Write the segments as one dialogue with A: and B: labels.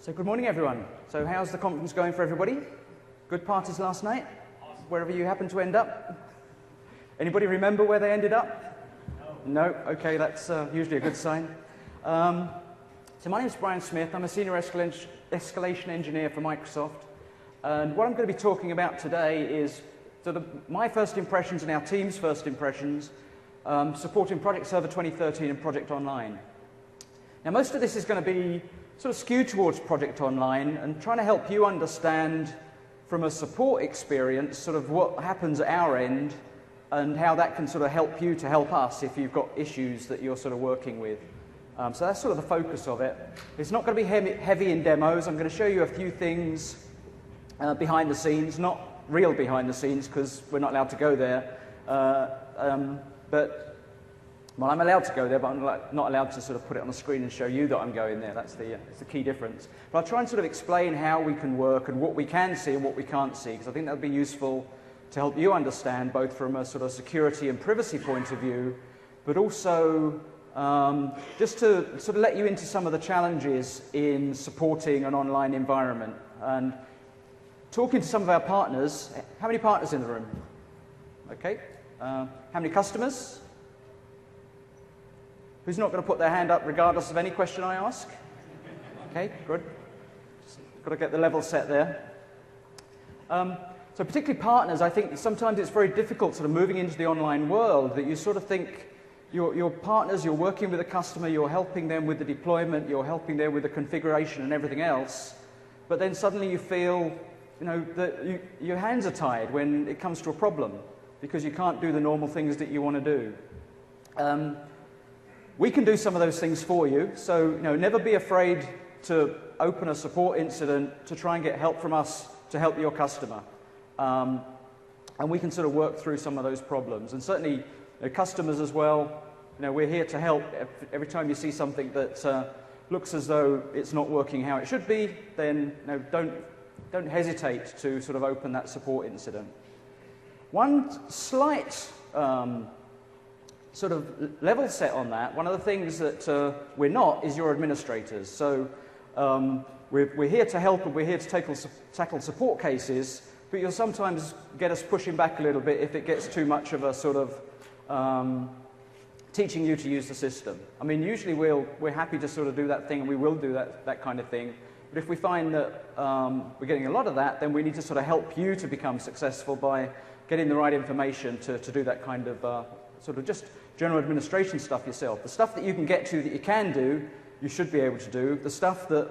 A: So good morning, everyone. So how's the conference going for everybody? Good parties last night? Wherever you happen to end up? Anybody remember where they ended up? No? Okay, that's usually a good sign. So my name is Brian Smith. I'm a senior escalation engineer for Microsoft. And what I'm going to be talking about today is my first impressions and our team's first impressions supporting Project Server 2013 and Project Online. Now, most of this is going to be sort of skewed towards Project Online and trying to help you understand from a support experience sort of what happens at our end and how that can sort of help you to help us if you've got issues that you're sort of working with. So that's sort of the focus of it. It's not going to be heavy in demos. I'm going to show you a few things behind the scenes, not real behind the scenes because we're not allowed to go there. Well, I'm allowed to go there, but I'm not allowed to sort of put it on the screen and show you that I'm going there. That's the key difference. But I'll try and sort of explain how we can work and what we can see and what we can't see, because I think that would be useful to help you understand both from a sort of security and privacy point of view, but also just to sort of let you into some of the challenges in supporting an online environment. And talking to some of our partners, how many partners in the room? Okay. How many customers? Who's not going to put their hand up regardless of any question I ask? Okay, good. Just got to get the level set there. So particularly partners, I think sometimes it's very difficult sort of moving into the online world that you sort of think your partners, you're working with a customer, you're helping them with the deployment, you're helping them with the configuration and everything else, but then suddenly you feel, you know, that your hands are tied when it comes to a problem because you can't do the normal things that you want to do. We can do some of those things for you, so never be afraid to open a support incident to try and get help from us to help your customer. And we can sort of work through some of those problems. And certainly customers as well, we're here to help. Every time you see something that looks as though it's not working how it should be, then don't hesitate to sort of open that support incident. One slight sort of level set on that, one of the things that we're not is your administrators. So we're here to help and we're here to tackle support cases, but you'll sometimes get us pushing back a little bit if it gets too much of a sort of teaching you to use the system. I mean, usually we're happy to sort of do that thing and we will do that kind of thing, but if we find that we're getting a lot of that, then we need to sort of help you to become successful by getting the right information to do that kind of sort of just general administration stuff yourself. The stuff that you can get to that you can do, you should be able to do. The stuff that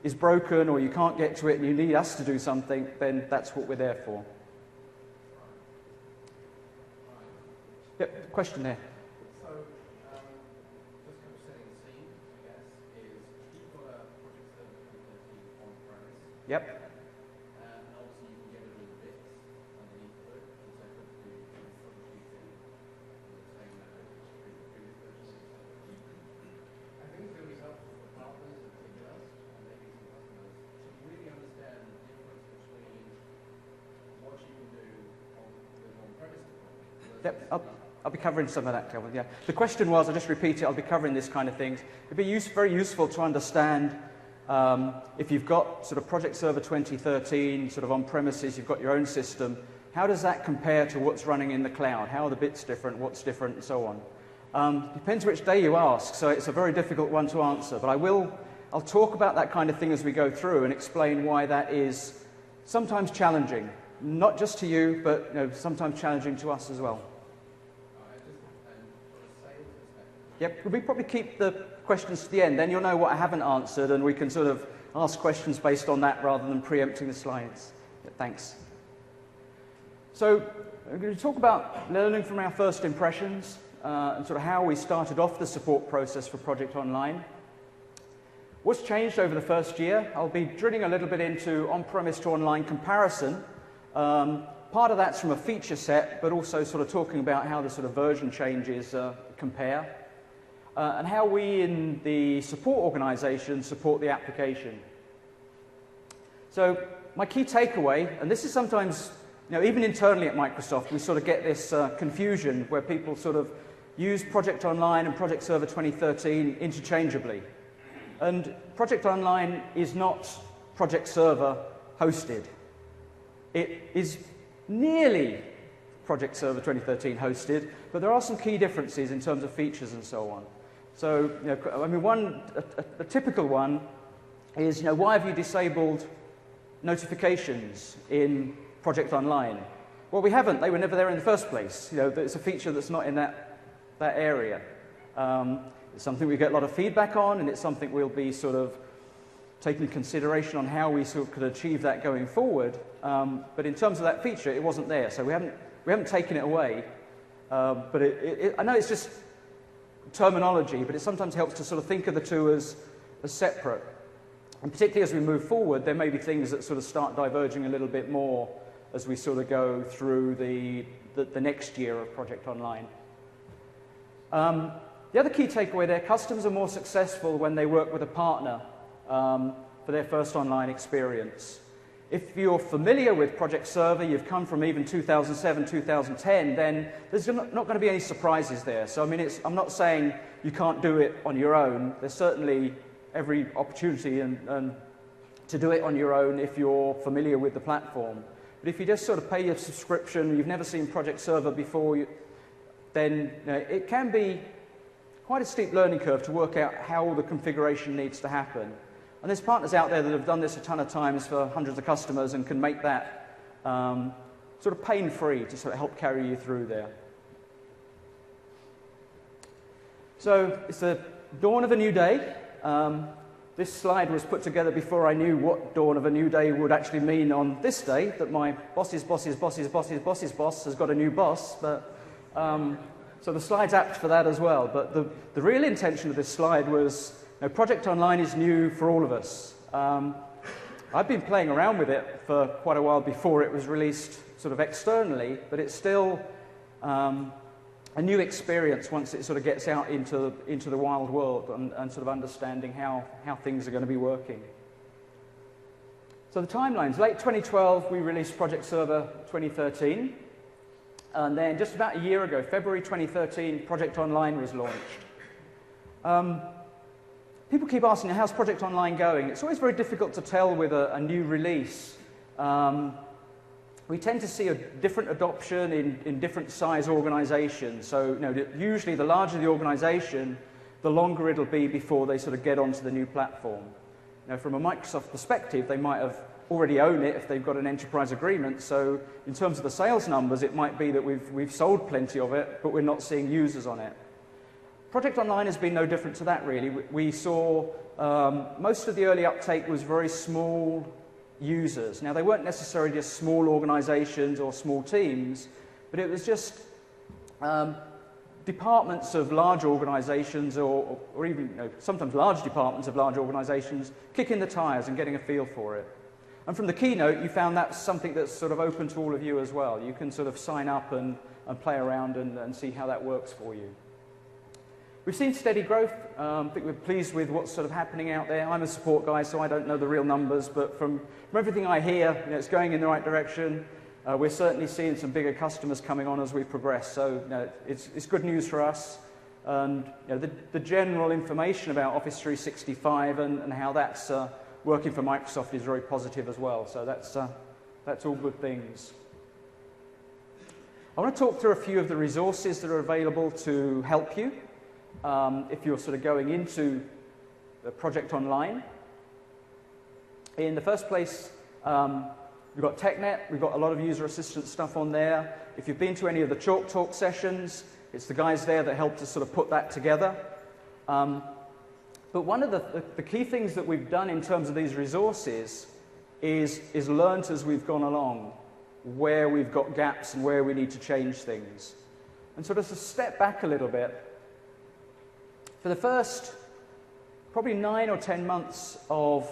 A: is broken or you can't get to it and you need us to do something, then that's what we're there for. Yep, question there.
B: So, just kind of setting the scene, I guess, is you've got a Project Server 2013 on-premise.
A: Yep.
B: And obviously you can get it in bits underneath the hood, and so you can do troubleshooting with the same method as previous versions. I think it's going to be helpful for partners and particular us, and maybe some customers, to really understand the difference between what you can do with on-premise deployment.
A: Yep. I'll be covering some of that, Kelvin. Yeah. The question was, I'll just repeat it, I'll be covering this kind of things. It'd be very useful to understand if you've got sort of Project Server 2013, sort of on-premises, you've got your own system, how does that compare to what's running in the cloud? How are the bits different, what's different, and so on? Depends which day you ask, so it's a very difficult one to answer, but I'll talk about that kind of thing as we go through and explain why that is sometimes challenging, not just to you, but sometimes challenging to us as well. Yep, we probably keep the questions to the end, then you'll know what I haven't answered and we can sort of ask questions based on that rather than preempting the slides. Yeah, thanks. So, I'm going to talk about learning from our first impressions and sort of how we started off the support process for Project Online. What's changed over the first year? I'll be drilling a little bit into on-premise to online comparison. Part of that's from a feature set, but also sort of talking about how the sort of version changes compare. And how we in the support organization support the application. So my key takeaway, and this is sometimes, even internally at Microsoft, we sort of get this confusion where people sort of use Project Online and Project Server 2013 interchangeably. And Project Online is not Project Server hosted. It is nearly Project Server 2013 hosted, but there are some key differences in terms of features and so on. So, I mean, a typical one is, why have you disabled notifications in Project Online? Well, we haven't. They were never there in the first place. It's a feature that's not in that area. It's something we get a lot of feedback on, and it's something we'll be sort of taking into consideration on how we sort of could achieve that going forward. But in terms of that feature, it wasn't there, so we haven't taken it away. But I know it's just terminology, but it sometimes helps to sort of think of the two as separate. And particularly as we move forward, there may be things that sort of start diverging a little bit more as we sort of go through the next year of Project Online. The other key takeaway there, customers are more successful when they work with a partner for their first online experience. If you're familiar with Project Server, you've come from even 2007, 2010, then there's not going to be any surprises there. So, I mean, I'm not saying you can't do it on your own. There's certainly every opportunity and to do it on your own if you're familiar with the platform. But if you just sort of pay your subscription, you've never seen Project Server before, then it can be quite a steep learning curve to work out how all the configuration needs to happen. And there's partners out there that have done this a ton of times for hundreds of customers and can make that sort of pain-free to sort of help carry you through there. So it's the dawn of a new day. This slide was put together before I knew what dawn of a new day would actually mean on this day, that my boss's boss's boss's boss's boss's boss has got a new boss. But so the slide's apt for that as well. But the real intention of this slide was, Project Online is new for all of us. I've been playing around with it for quite a while before it was released sort of externally, but it's still a new experience once it sort of gets out into the wild world and sort of understanding how things are going to be working. So the timelines. Late 2012, we released Project Server 2013. And then just about a year ago, February 2013, Project Online was launched. People keep asking, how's Project Online going? It's always very difficult to tell with a new release. We tend to see a different adoption in different size organizations. So usually the larger the organization, the longer it'll be before they sort of get onto the new platform. From a Microsoft perspective, they might have already own it if they've got an enterprise agreement. So in terms of the sales numbers, it might be that we've sold plenty of it, but we're not seeing users on it. Project Online has been no different to that, really. We saw most of the early uptake was very small users. Now, they weren't necessarily just small organizations or small teams, but it was just departments of large organizations or even sometimes large departments of large organizations kicking the tires and getting a feel for it. And from the keynote, you found that's something that's sort of open to all of you as well. You can sort of sign up and play around and see how that works for you. We've seen steady growth. I think we're pleased with what's sort of happening out there. I'm a support guy, so I don't know the real numbers, but from everything I hear, it's going in the right direction. We're certainly seeing some bigger customers coming on as we progress, so it's good news for us. And the general information about Office 365 and how that's working for Microsoft is very positive as well, so that's all good things. I want to talk through a few of the resources that are available to help you if you're sort of going into the Project Online. In the first place, we've got TechNet. We've got a lot of user assistance stuff on there. If you've been to any of the Chalk Talk sessions, it's the guys there that helped us sort of put that together. But one of the key things that we've done in terms of these resources is learnt as we've gone along where we've got gaps and where we need to change things. And sort of to step back a little bit, for the first probably 9 or 10 months of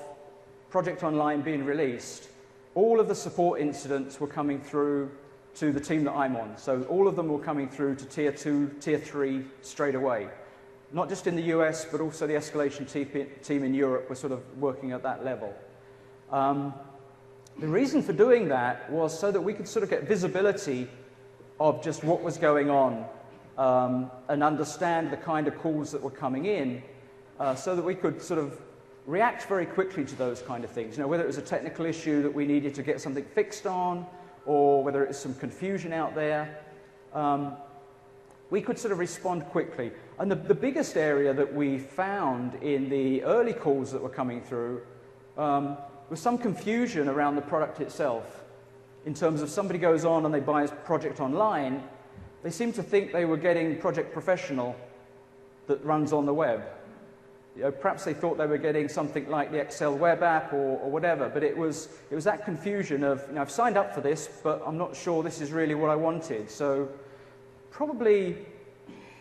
A: Project Online being released, all of the support incidents were coming through to the team that I'm on. So all of them were coming through to Tier 2, Tier 3 straight away. Not just in the US, but also the escalation team in Europe were sort of working at that level. The reason for doing that was so that we could sort of get visibility of just what was going on and understand the kind of calls that were coming in so that we could sort of react very quickly to those kind of things. You know, whether it was a technical issue that we needed to get something fixed on, or whether it's some confusion out there, we could sort of respond quickly. And the biggest area that we found in the early calls that were coming through was some confusion around the product itself. In terms of somebody goes on and they buy a project online, they seem to think they were getting Project Professional that runs on the web. You know, perhaps they thought they were getting something like the Excel web app or whatever, but it was that confusion of, you know, I've signed up for this, but I'm not sure this is really what I wanted. So probably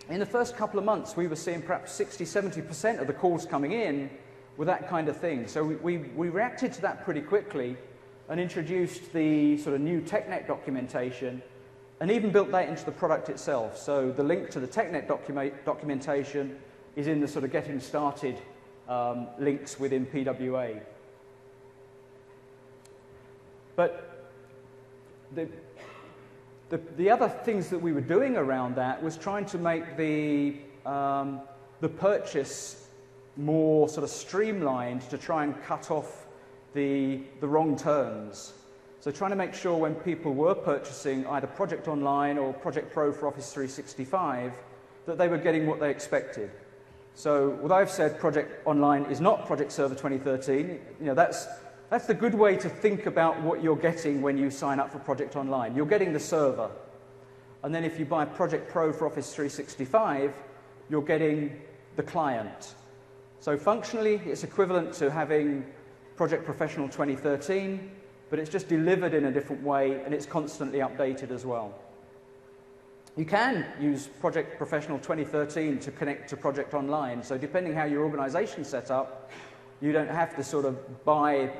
A: in the first couple of months, we were seeing perhaps 60–70% of the calls coming in with that kind of thing. So we reacted to that pretty quickly and introduced the sort of new TechNet documentation and even built that into the product itself. So the link to the TechNet documentation is in the sort of getting started links within PWA. But the other things that we were doing around that was trying to make the purchase more sort of streamlined to try and cut off the wrong turns. So trying to make sure when people were purchasing either Project Online or Project Pro for Office 365 that they were getting what they expected. So although I've said Project Online is not Project Server 2013, you know, that's the good way to think about what you're getting when you sign up for Project Online. You're getting the server. And then if you buy Project Pro for Office 365, you're getting the client. So functionally, it's equivalent to having Project Professional 2013, but it's just delivered in a different way, and it's constantly updated as well. You can use Project Professional 2013 to connect to Project Online. So depending how your organization's set up, you don't have to sort of buy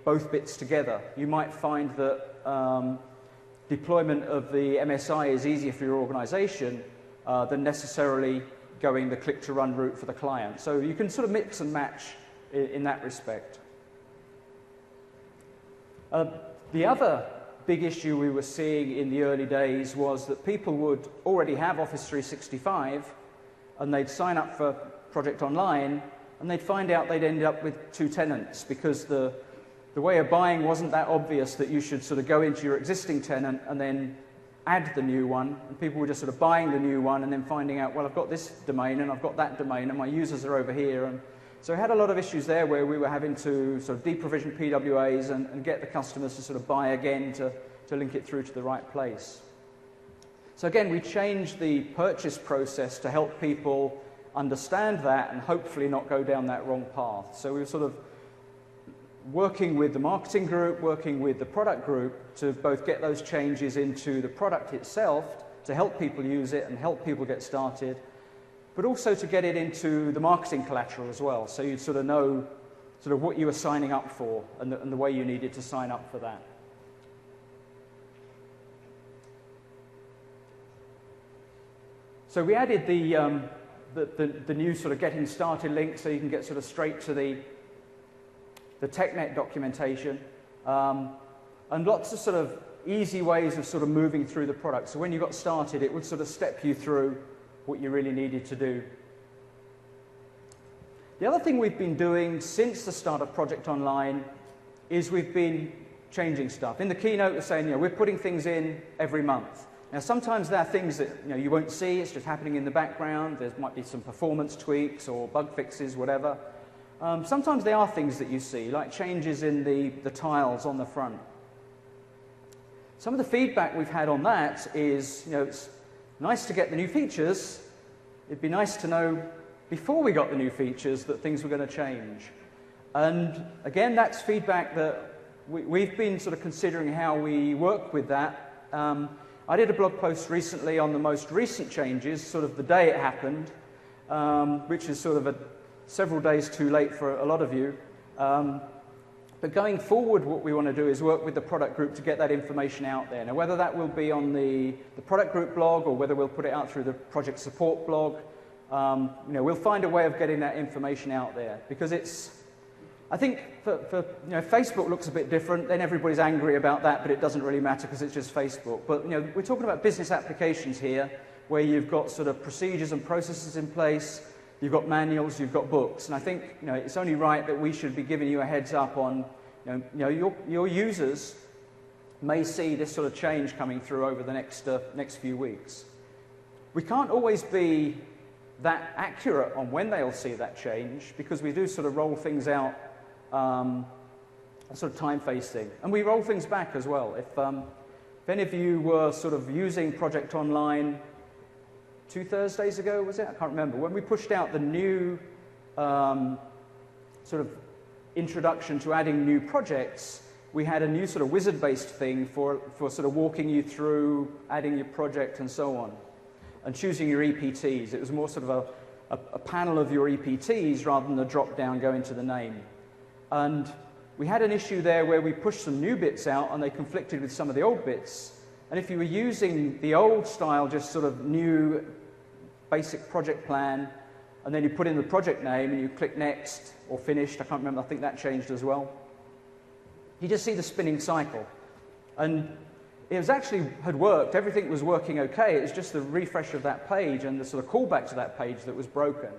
A: both bits together. You might find that deployment of the MSI is easier for your organization than necessarily going the click-to-run route for the client. So you can sort of mix and match in that respect. The other big issue we were seeing in the early days was that people would already have Office 365 and they'd sign up for Project Online and they'd find out they'd end up with 2 tenants because the way of buying wasn't that obvious that you should sort of go into your existing tenant and then add the new one, and people were just sort of buying the new one and then finding out, well, I've got this domain and I've got that domain and my users are over here. And so we had a lot of issues there where we were having to sort of deprovision PWAs and get the customers to sort of buy again to link it through to the right place. So again, we changed the purchase process to help people understand that and hopefully not go down that wrong path. So we were sort of working with the marketing group, working with the product group to both get those changes into the product itself to help people use it and help people get started, but also to get it into the marketing collateral as well, so you'd sort of know sort of what you were signing up for and the way you needed to sign up for that. So we added the new sort of getting started link so you can get sort of straight to the TechNet documentation, and lots of sort of easy ways of sort of moving through the product. So when you got started, it would sort of step you through what you really needed to do. The other thing we've been doing since the start of Project Online is we've been changing stuff. In the keynote, we're saying, you know, we're putting things in every month. Now, sometimes there are things that you won't see. It's just happening in the background. There might be some performance tweaks or bug fixes, whatever. Sometimes there are things that you see, like changes in the tiles on the front. Some of the feedback we've had on that is, it's nice to get the new features. It'd be nice to know before we got the new features that things were going to change. And again, that's feedback that we've been sort of considering how we work with that. I did a blog post recently on the most recent changes, sort of the day it happened, which is sort of several days too late for a lot of you. But going forward, what we want to do is work with the product group to get that information out there. Now, whether that will be on the product group blog or whether we'll put it out through the project support blog, we'll find a way of getting that information out there. Because I think Facebook looks a bit different, then everybody's angry about that, but it doesn't really matter because it's just Facebook. But we're talking about business applications here, where you've got sort of procedures and processes in place. you've got manuals, you've got books. And I think it's only right that we should be giving you a heads up on your users may see this sort of change coming through over the next few weeks. We can't always be that accurate on when they'll see that change because we do sort of roll things out sort of time-facing. And we roll things back as well. If any of you were sort of using Project Online 2 Thursdays ago, was it? I can't remember. When we pushed out the new sort of introduction to adding new projects, we had a new sort of wizard-based thing for sort of walking you through adding your project and so on, and choosing your EPTs. It was more sort of a panel of your EPTs rather than a drop-down going to the name. And we had an issue there where we pushed some new bits out and they conflicted with some of the old bits. And if you were using the old style, just sort of new basic project plan, and then you put in the project name and you click next or finished, I can't remember, I think that changed as well. You just see the spinning cycle. And it was actually had worked, everything was working okay, it was just the refresh of that page and the sort of callback to that page that was broken.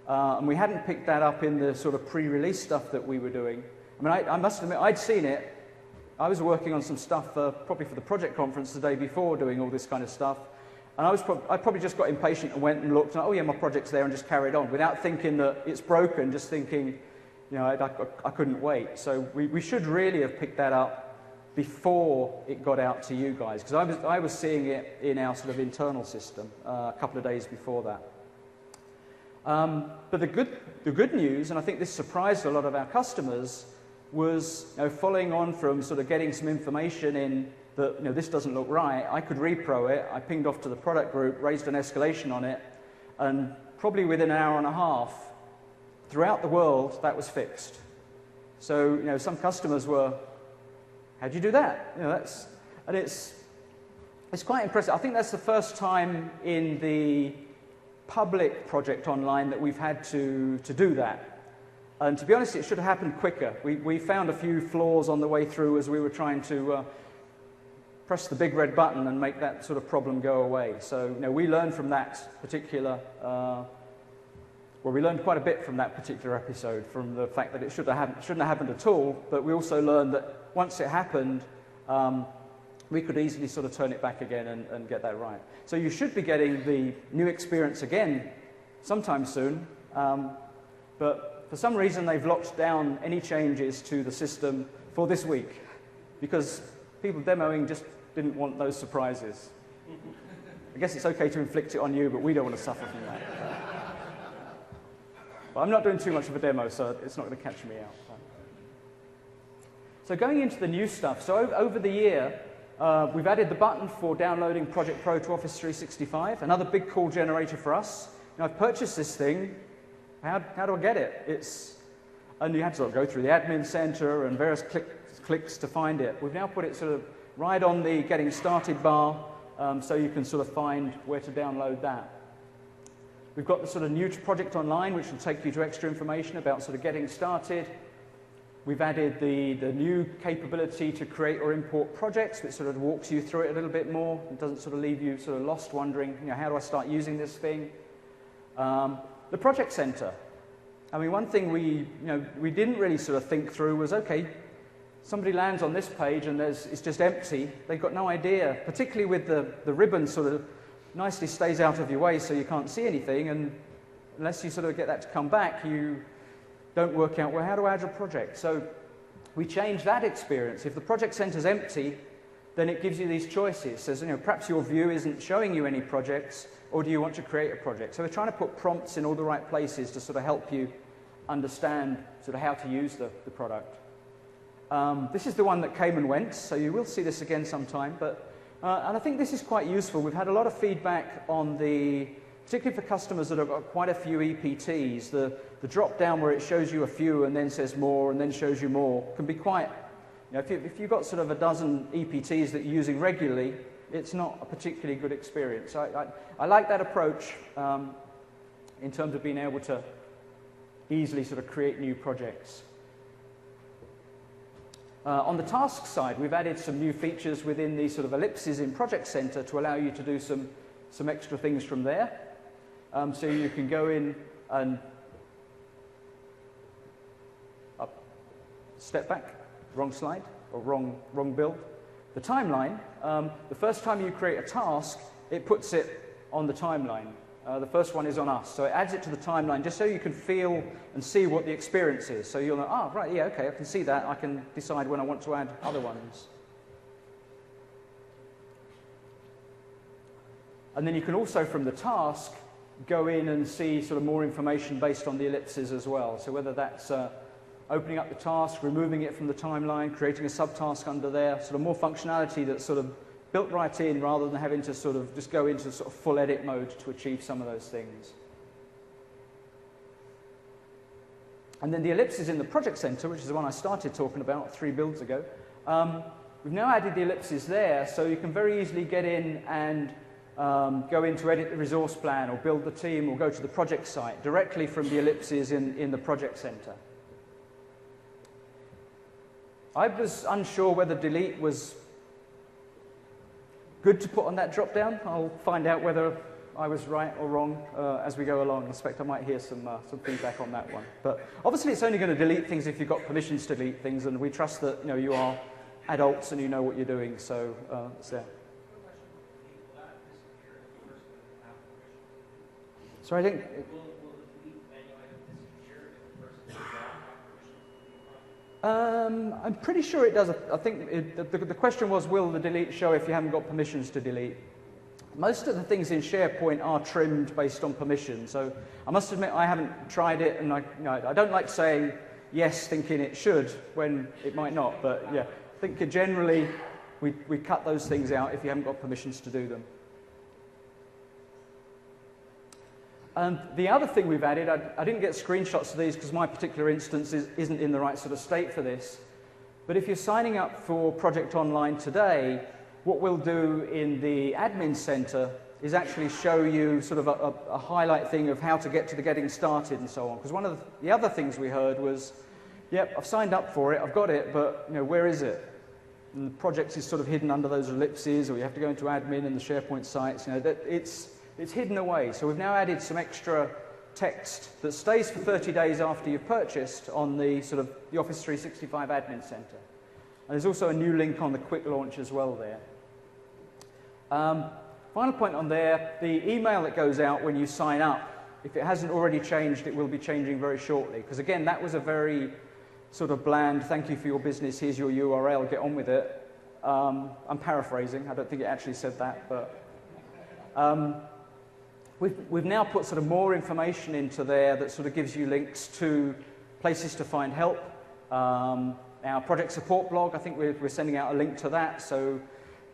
A: And we hadn't picked that up in the sort of pre-release stuff that we were doing. I mean, I must admit, I'd seen it. I was working on some stuff probably for the project conference the day before, doing all this kind of stuff. And I probably just got impatient and went and looked, and oh yeah, my project's there, and just carried on without thinking that it's broken, just thinking, I couldn't wait. So we should really have picked that up before it got out to you guys, because I was seeing it in our sort of internal system a couple of days before that. But the good news, and I think this surprised a lot of our customers, was following on from sort of getting some information in that this doesn't look right. I could repro it. I pinged off to the product group, raised an escalation on it, and probably within an hour and a half, throughout the world, that was fixed. So some customers were, how'd you do that? And it's quite impressive. I think that's the first time in the public Project Online that we've had to do that. And to be honest, it should have happened quicker. We found a few flaws on the way through as we were trying to press the big red button and make that sort of problem go away. So we learned from that particular, we learned quite a bit from that particular episode, from the fact that it shouldn't have happened at all, but we also learned that once it happened, we could easily sort of turn it back again and get that right. So you should be getting the new experience again sometime soon, but for some reason they've locked down any changes to the system for this week because people demoing just didn't want those surprises. I guess it's okay to inflict it on you, but we don't want to suffer from that. But I'm not doing too much of a demo, so it's not going to catch me out. So going into the new stuff, so over the year, we've added the button for downloading Project Pro to Office 365, another big call generator for us. I've purchased this thing. How do I get it? And you had to sort of go through the admin center and various clicks to find it. We've now put it sort of right on the getting started bar, so you can sort of find where to download that. We've got the sort of new Project Online, which will take you to extra information about sort of getting started. We've added the new capability to create or import projects, which sort of walks you through it a little bit more. It doesn't sort of leave you sort of lost, wondering, how do I start using this thing? The Project Center. I mean, one thing we didn't really sort of think through was, okay, somebody lands on this page and it's just empty. They've got no idea, particularly with the ribbon sort of nicely stays out of your way so you can't see anything, and unless you sort of get that to come back, you don't work out, well, how do I add a project? So we changed that experience. If the Project Center's empty, then it gives you these choices. It says, perhaps your view isn't showing you any projects, or do you want to create a project? So we're trying to put prompts in all the right places to sort of help you understand sort of how to use the product. This is the one that came and went, so you will see this again sometime. And I think this is quite useful. We've had a lot of feedback on particularly for customers that have got quite a few EPTs, the drop down where it shows you a few and then says more and then shows you more can be quite, if you've got sort of a dozen EPTs that you're using regularly, it's not a particularly good experience. I like that approach in terms of being able to easily sort of create new projects. On the task side, we've added some new features within the sort of ellipses in Project Center to allow you to do some extra things from there. So you can go in And up, step back, wrong slide, or wrong build. The timeline, the first time you create a task, it puts it on the timeline. The first one is on us, so it adds it to the timeline just so you can feel and see what the experience is. So you'll know, right, yeah, okay, I can see that. I can decide when I want to add other ones. And then you can also, from the task, go in and see sort of more information based on the ellipses as well. So whether that's opening up the task, removing it from the timeline, creating a subtask under there, sort of more functionality that's sort of built right in rather than having to sort of just go into sort of full edit mode to achieve some of those things. And then the ellipses in the project center, which is the one I started talking about 3 builds ago, we've now added the ellipses there, so you can very easily get in and go in to edit the resource plan or build the team or go to the project site directly from the ellipses in the project center. I was unsure whether delete was good to put on that drop down. I'll find out whether I was right or wrong as we go along. I suspect I might hear some feedback on that one. But obviously it's only going to delete things if you've got permissions to delete things, and we trust that you are adults and you know what you're doing, so it's there. So I think... I'm pretty sure it does. I think the question was, will the delete show if you haven't got permissions to delete? Most of the things in SharePoint are trimmed based on permission. So I must admit I haven't tried it, and I don't like saying yes thinking it should when it might not. But yeah, I think generally we cut those things out if you haven't got permissions to do them. The other thing we've added, I didn't get screenshots of these because my particular instance isn't in the right sort of state for this, but if you're signing up for Project Online today, what we'll do in the admin center is actually show you sort of a highlight thing of how to get to the getting started and so on. Because one of the other things we heard was, yep, I've signed up for it, I've got it, but where is it? And the project is sort of hidden under those ellipses, or you have to go into admin and the SharePoint sites. It's hidden away. So we've now added some extra text that stays for 30 days after you've purchased on the sort of the Office 365 Admin Center. And there's also a new link on the quick launch as well there. Final point on there, the email that goes out when you sign up, if it hasn't already changed, it will be changing very shortly. Because again, that was a very sort of bland, thank you for your business, here's your URL, get on with it. I'm paraphrasing, I don't think it actually said that, but we've now put sort of more information into there that sort of gives you links to places to find help. Our project support blog, I think we're sending out a link to that, so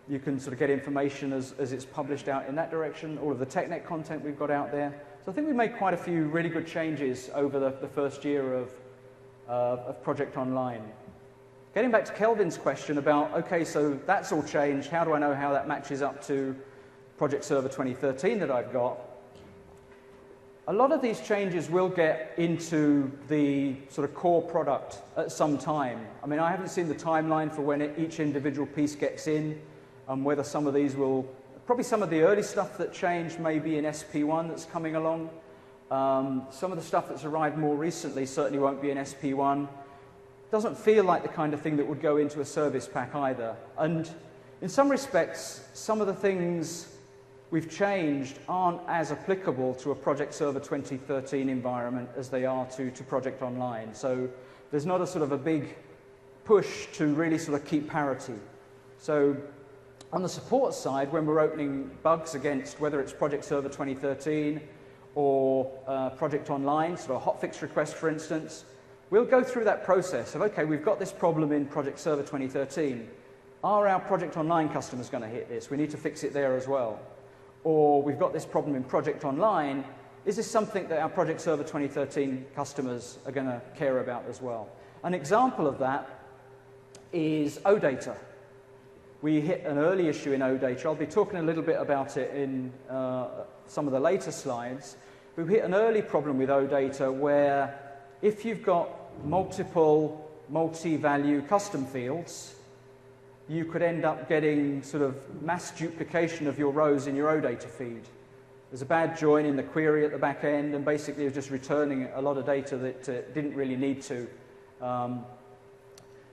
A: you can sort of get information as it's published out in that direction. All of the TechNet content we've got out there. So I think we've made quite a few really good changes over the first year of Project Online. Getting back to Kelvin's question about, okay, so that's all changed, how do I know how that matches up to Project Server 2013 that I've got? A lot of these changes will get into the sort of core product at some time. I mean, I haven't seen the timeline for when each individual piece gets in, whether some of these will, probably some of the early stuff that changed may be in SP1 that's coming along. Some of the stuff that's arrived more recently certainly won't be in SP1. Doesn't feel like the kind of thing that would go into a service pack either. And in some respects, some of the things we've changed aren't as applicable to a Project Server 2013 environment as they are to Project Online. So there's not a sort of a big push to really sort of keep parity. So on the support side, when we're opening bugs against whether it's Project Server 2013 or Project Online, sort of a hotfix request, for instance, we'll go through that process of, okay, we've got this problem in Project Server 2013. Are our Project Online customers going to hit this? We need to fix it there as well. Or we've got this problem in Project Online. Is this something that our Project Server 2013 customers are going to care about as well? An example of that is OData. We hit an early issue in OData. I'll be talking a little bit about it in some of the later slides. We've hit an early problem with OData where if you've got multiple multi-value custom fields, you could end up getting sort of mass duplication of your rows in your OData feed. there's a bad join in the query at the back end, and basically it's just returning a lot of data that didn't really need to. Now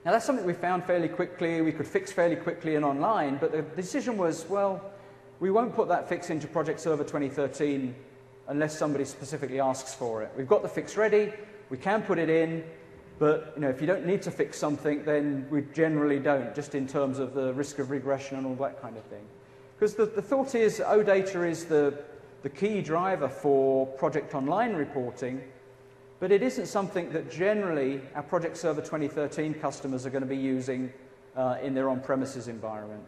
A: that's something we found fairly quickly, we could fix fairly quickly and online, but the decision was, well, we won't put that fix into Project Server 2013 unless somebody specifically asks for it. We've got the fix ready, we can put it in, but if you don't need to fix something, then we generally don't, just in terms of the risk of regression and all that kind of thing. Because the thought is OData is the key driver for Project Online reporting, but it isn't something that generally our Project Server 2013 customers are going to be using in their on-premises environment.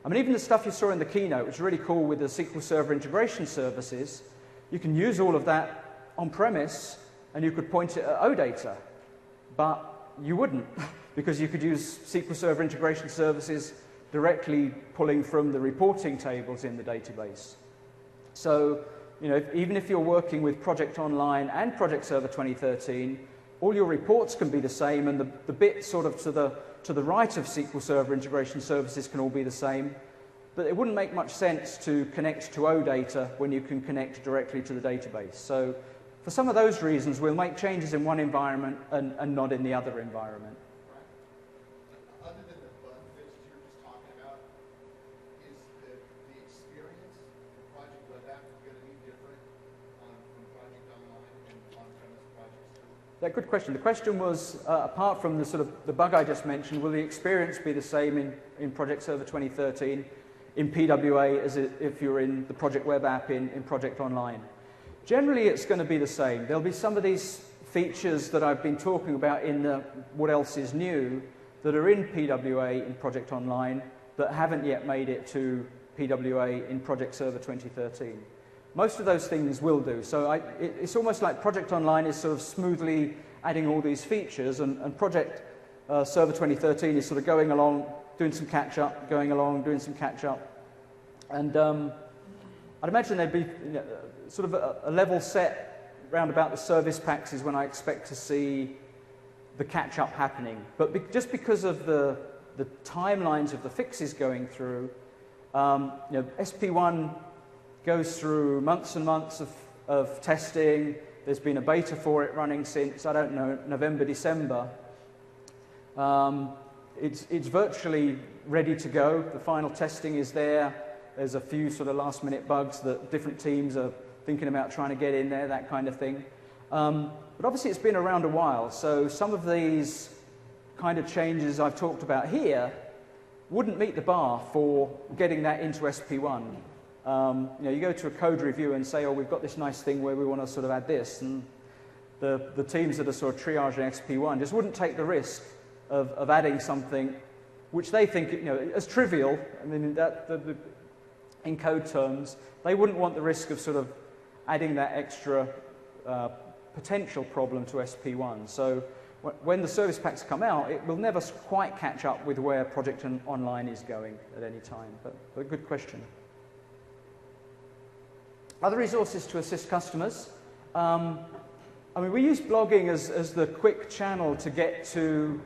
A: I mean, even the stuff you saw in the keynote, which is really cool with the SQL Server integration services, you can use all of that on-premise and you could point it at OData, but you wouldn't, because you could use SQL Server integration services directly pulling from the reporting tables in the database. So, even if you're working with Project Online and Project Server 2013, all your reports can be the same, and the bit sort of to the right of SQL Server integration services can all be the same. But it wouldn't make much sense to connect to OData when you can connect directly to the database. So, for some of those reasons, we'll make changes in one environment and not in the other environment.
B: Other than the bug fixes you were just talking about, is the experience for Project Web App going to be different from Project Online and on-premise projects?
A: Yeah, good question. The question was, apart from the sort of the bug I just mentioned, will the experience be the same in Project Server 2013, in PWA, as if you're in the Project Web App in Project Online? Generally, it's going to be the same. There'll be some of these features that I've been talking about in the What Else Is New that are in PWA in Project Online that haven't yet made it to PWA in Project Server 2013. Most of those things will do. So it's almost like Project Online is sort of smoothly adding all these features, and Project Server 2013 is sort of going along, doing some catch-up, going along, doing some catch-up. And I'd imagine there'd be sort of a level set round about the service packs is when I expect to see the catch-up happening. But just because of the timelines of the fixes going through, SP1 goes through months and months of testing. There's been a beta for it running since, I don't know, November, December. It's virtually ready to go. The final testing is there. There's a few sort of last-minute bugs that different teams are thinking about trying to get in there, that kind of thing. But obviously it's been around a while, so some of these kind of changes I've talked about here wouldn't meet the bar for getting that into SP1. You go to a code review and say, oh, we've got this nice thing where we want to sort of add this, and the teams that are sort of triaging SP1 just wouldn't take the risk of adding something which they think, as trivial. I mean, in code terms, they wouldn't want the risk of sort of adding that extra potential problem to SP1. So when the service packs come out, it will never quite catch up with where Project Online is going at any time. But a good question. Other resources to assist customers. I mean, we use blogging as the quick channel to get to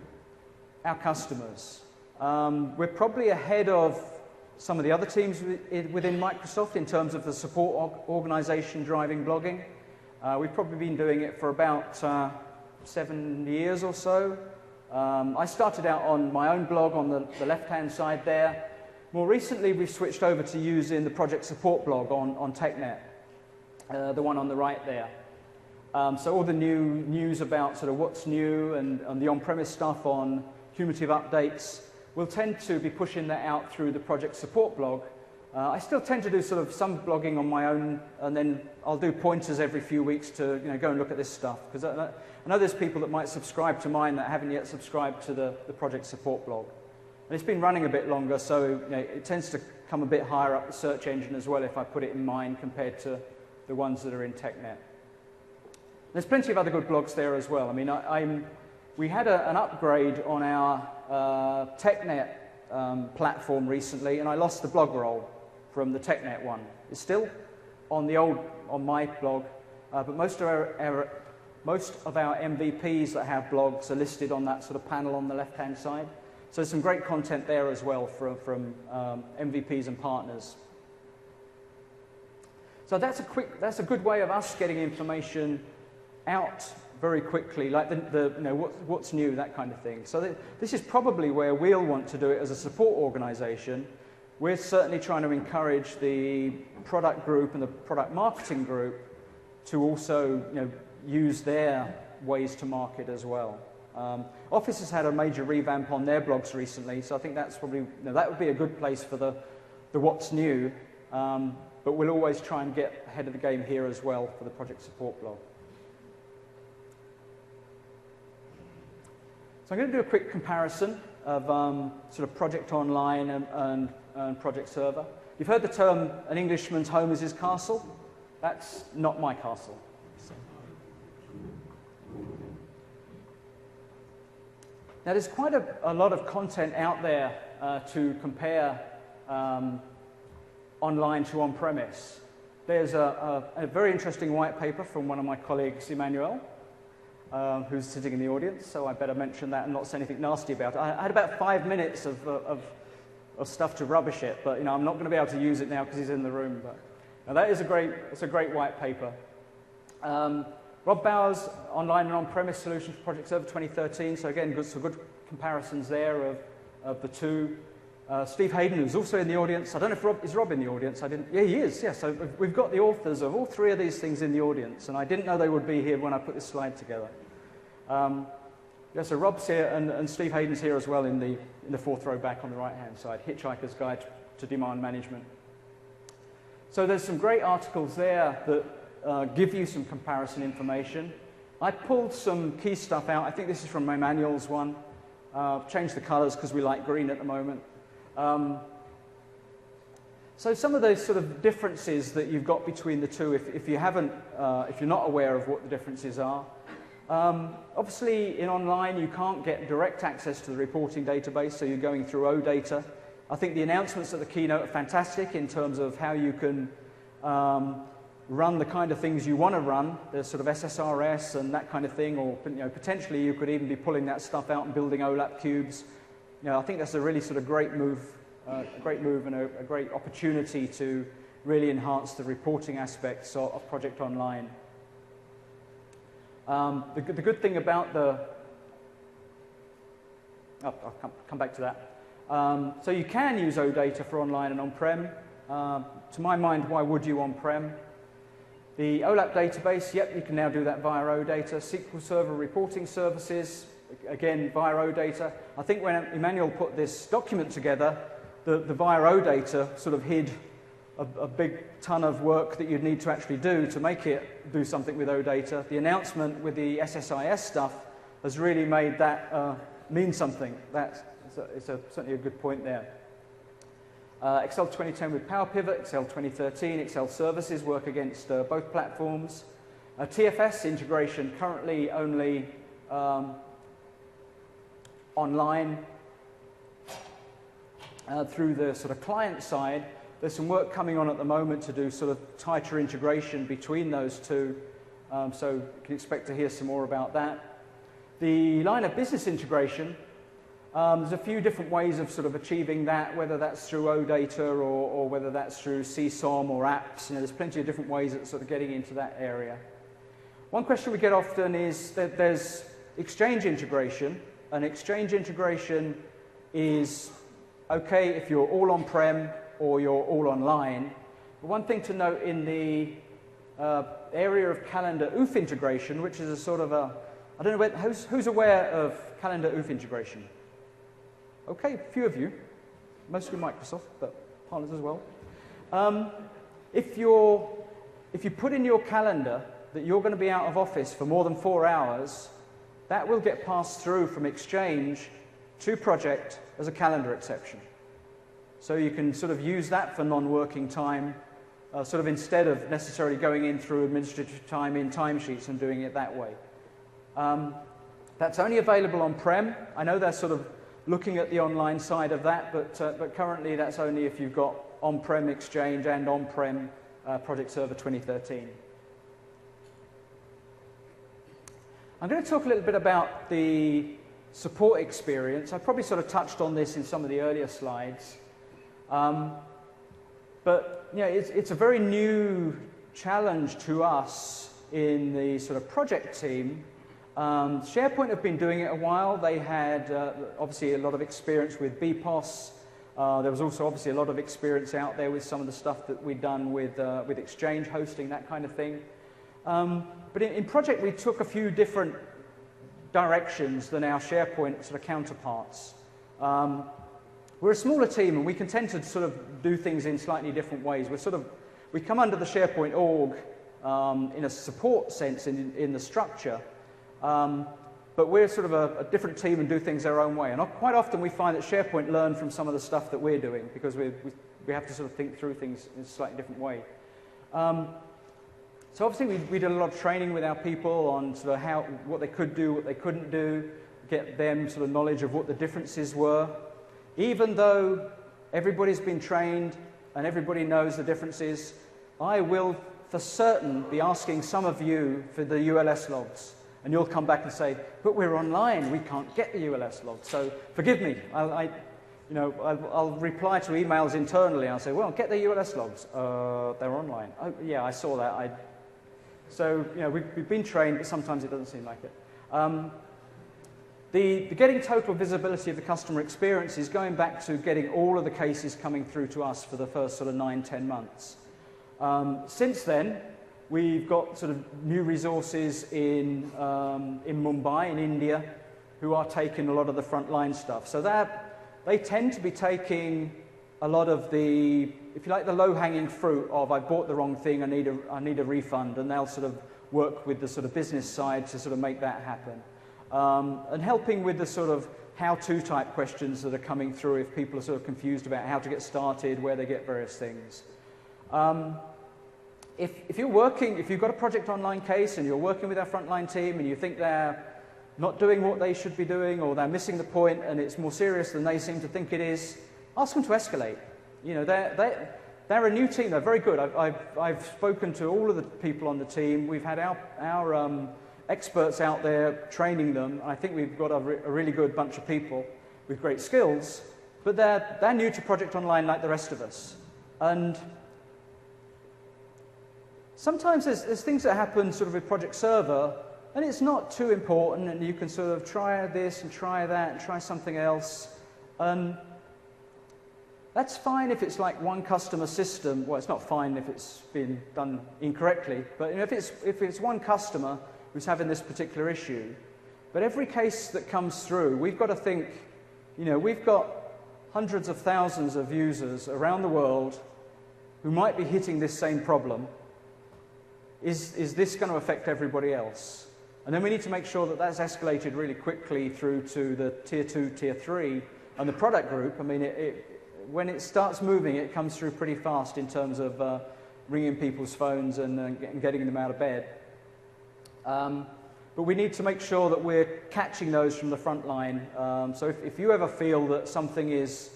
A: our customers. We're probably ahead of some of the other teams within Microsoft in terms of the support organization driving blogging. We've probably been doing it for about 7 years or so. I started out on my own blog on the left-hand side there. More recently, we've switched over to using the project support blog on TechNet, the one on the right there. So all the new news about sort of what's new and the on-premise stuff on cumulative updates, we'll tend to be pushing that out through the project support blog. I still tend to do sort of some blogging on my own, and then I'll do pointers every few weeks to go and look at this stuff, because I know there's people that might subscribe to mine that haven't yet subscribed to the project support blog. And it's been running a bit longer, so it tends to come a bit higher up the search engine as well if I put it in mine compared to the ones that are in TechNet. There's plenty of other good blogs there as well. I mean, we had an upgrade on our TechNet platform recently, and I lost the blog role from the TechNet one. It's still on my blog, but most of our MVPs that have blogs are listed on that sort of panel on the left-hand side. So there's some great content there as well from MVPs and partners. So that's a good way of us getting information out very quickly, like what's new, that kind of thing. So this is probably where we'll want to do it as a support organization. We're certainly trying to encourage the product group and the product marketing group to also use their ways to market as well. Office has had a major revamp on their blogs recently, so I think that's probably that would be a good place for the what's new. But we'll always try and get ahead of the game here as well for the project support blog. So I'm going to do a quick comparison of sort of Project Online and Project Server. You've heard the term, an Englishman's home is his castle. That's not my castle. Now there's quite a lot of content out there to compare online to on-premise. There's a very interesting white paper from one of my colleagues, Emmanuel, who's sitting in the audience, so I better mention that and not say anything nasty about it. I had about 5 minutes of stuff to rubbish it, but I'm not going to be able to use it now because he's in the room. But now that is it's a great white paper. Rob Bauer's online and on-premise solution for Project Server 2013. So again, some good comparisons there of the two. Steve Hayden, who's also in the audience. I don't know if Rob in the audience. Yeah, he is. Yeah, so we've got the authors of all three of these things in the audience, and I didn't know they would be here when I put this slide together. Yeah, so Rob's here, and Steve Hayden's here as well in the fourth row back on the right-hand side. Hitchhiker's Guide to Demand Management. So there's some great articles there that give you some comparison information. I pulled some key stuff out. I think this is from Emmanuel's one. Changed the colors because we like green at the moment. So some of those sort of differences that you've got between the two, if you're not aware of what the differences are. Obviously, in online, you can't get direct access to the reporting database, so you're going through OData. I think the announcements at the keynote are fantastic in terms of how you can run the kind of things you want to run. There's sort of SSRS and that kind of thing, or potentially you could even be pulling that stuff out and building OLAP cubes. I think that's a really sort of great move and a great opportunity to really enhance the reporting aspects of Project Online. The good thing about I'll come back to that. So you can use OData for online and on-prem. To my mind, why would you on-prem? The OLAP database, yep, you can now do that via OData. SQL Server reporting services, again, via OData. I think when Emmanuel put this document together, the via OData sort of hid a big ton of work that you'd need to actually do to make it do something with OData. The announcement with the SSIS stuff has really made that mean something. It's certainly a good point there. Excel 2010 with PowerPivot, Excel 2013, Excel services work against both platforms. TFS integration currently only online through the sort of client side. There's some work coming on at the moment to do sort of tighter integration between those two, so you can expect to hear some more about that. The line of business integration, there's a few different ways of sort of achieving that, whether that's through OData or whether that's through CSOM or apps. There's plenty of different ways of sort of getting into that area. One question we get often is that there's Exchange integration, and Exchange integration is okay if you're all on-prem or you're all online. But one thing to note in the area of Calendar OOF integration, which is a sort of I don't know, who's aware of Calendar OOF integration? Okay, a few of you, mostly Microsoft, but partners as well. If you put in your calendar that you're going to be out of office for more than 4 hours, that will get passed through from Exchange to Project as a calendar exception. So you can sort of use that for non-working time, sort of instead of necessarily going in through administrative time in timesheets and doing it that way. That's only available on-prem. I know they're sort of looking at the online side of that, but currently that's only if you've got on-prem Exchange and on-prem Project Server 2013. I'm going to talk a little bit about the support experience. I probably sort of touched on this in some of the earlier slides. But it's a very new challenge to us in the sort of project team. SharePoint have been doing it a while. They had obviously a lot of experience with BPOS. There was also obviously a lot of experience out there with some of the stuff that we'd done with Exchange hosting, that kind of thing. But in project, we took a few different directions than our SharePoint sort of counterparts. We're a smaller team, and we can tend to sort of do things in slightly different ways. We come under the SharePoint org in a support sense in the structure, but we're sort of a different team and do things our own way. And quite often we find that SharePoint learn from some of the stuff that we're doing, because we have to sort of think through things in a slightly different way. So obviously we did a lot of training with our people on sort of what they could do, what they couldn't do, get them sort of knowledge of what the differences were. Even though everybody's been trained and everybody knows the differences, I will for certain be asking some of you for the ULS logs. And you'll come back and say, but we're online, we can't get the ULS logs. So forgive me, I'll reply to emails internally. I'll say, well, get the ULS logs. They're online. Oh, yeah, I saw that. So, we've been trained, but sometimes it doesn't seem like it. The getting total visibility of the customer experience is going back to getting all of the cases coming through to us for the first sort of 9-10 months. Since then, we've got sort of new resources in Mumbai, in India, who are taking a lot of the frontline stuff. So they tend to be taking a lot of the, if you like, the low-hanging fruit of I bought the wrong thing, I need a refund, and they'll sort of work with the sort of business side to sort of make that happen. And helping with the sort of how-to type questions that are coming through if people are sort of confused about how to get started, where they get various things. If you've got a project online case and you're working with our frontline team and you think they're not doing what they should be doing, or they're missing the point and it's more serious than they seem to think it is, ask them to escalate. They're a new team. They're very good. I've spoken to all of the people on the team. We've had our experts out there training them. I think we've got a really good bunch of people with great skills, but they're new to Project Online like the rest of us. And sometimes there's things that happen sort of with Project Server, and it's not too important, and you can sort of try this and try that and try something else. That's fine if it's like one customer system. Well, it's not fine if it's been done incorrectly, but if it's one customer who's having this particular issue. But every case that comes through, we've got to think, we've got hundreds of thousands of users around the world who might be hitting this same problem. Is this going to affect everybody else? And then we need to make sure that that's escalated really quickly through to the Tier 2, Tier 3, and the product group. I mean, when it starts moving, it comes through pretty fast in terms of ringing people's phones and getting them out of bed. But we need to make sure that we're catching those from the front line. So if you ever feel that something is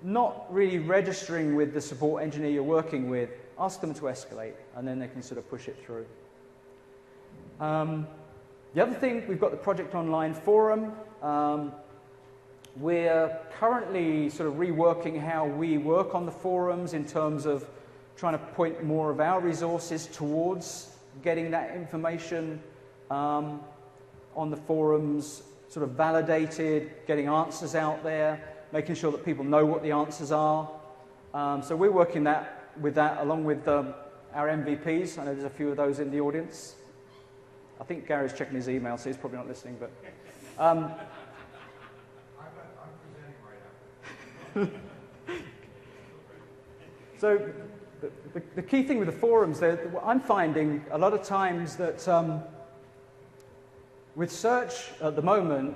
A: not really registering with the support engineer you're working with, ask them to escalate, and then they can sort of push it through. The other thing, we've got the Project Online forum. We're currently sort of reworking how we work on the forums in terms of trying to point more of our resources towards getting that information on the forums, sort of validated, getting answers out there, making sure that people know what the answers are. So we're working with that along with our MVPs. I know there's a few of those in the audience. I think Gary's checking his email, so he's probably not listening. But
B: I'm presenting right now.
A: So the key thing with the forums, I'm finding a lot of times that with search at the moment,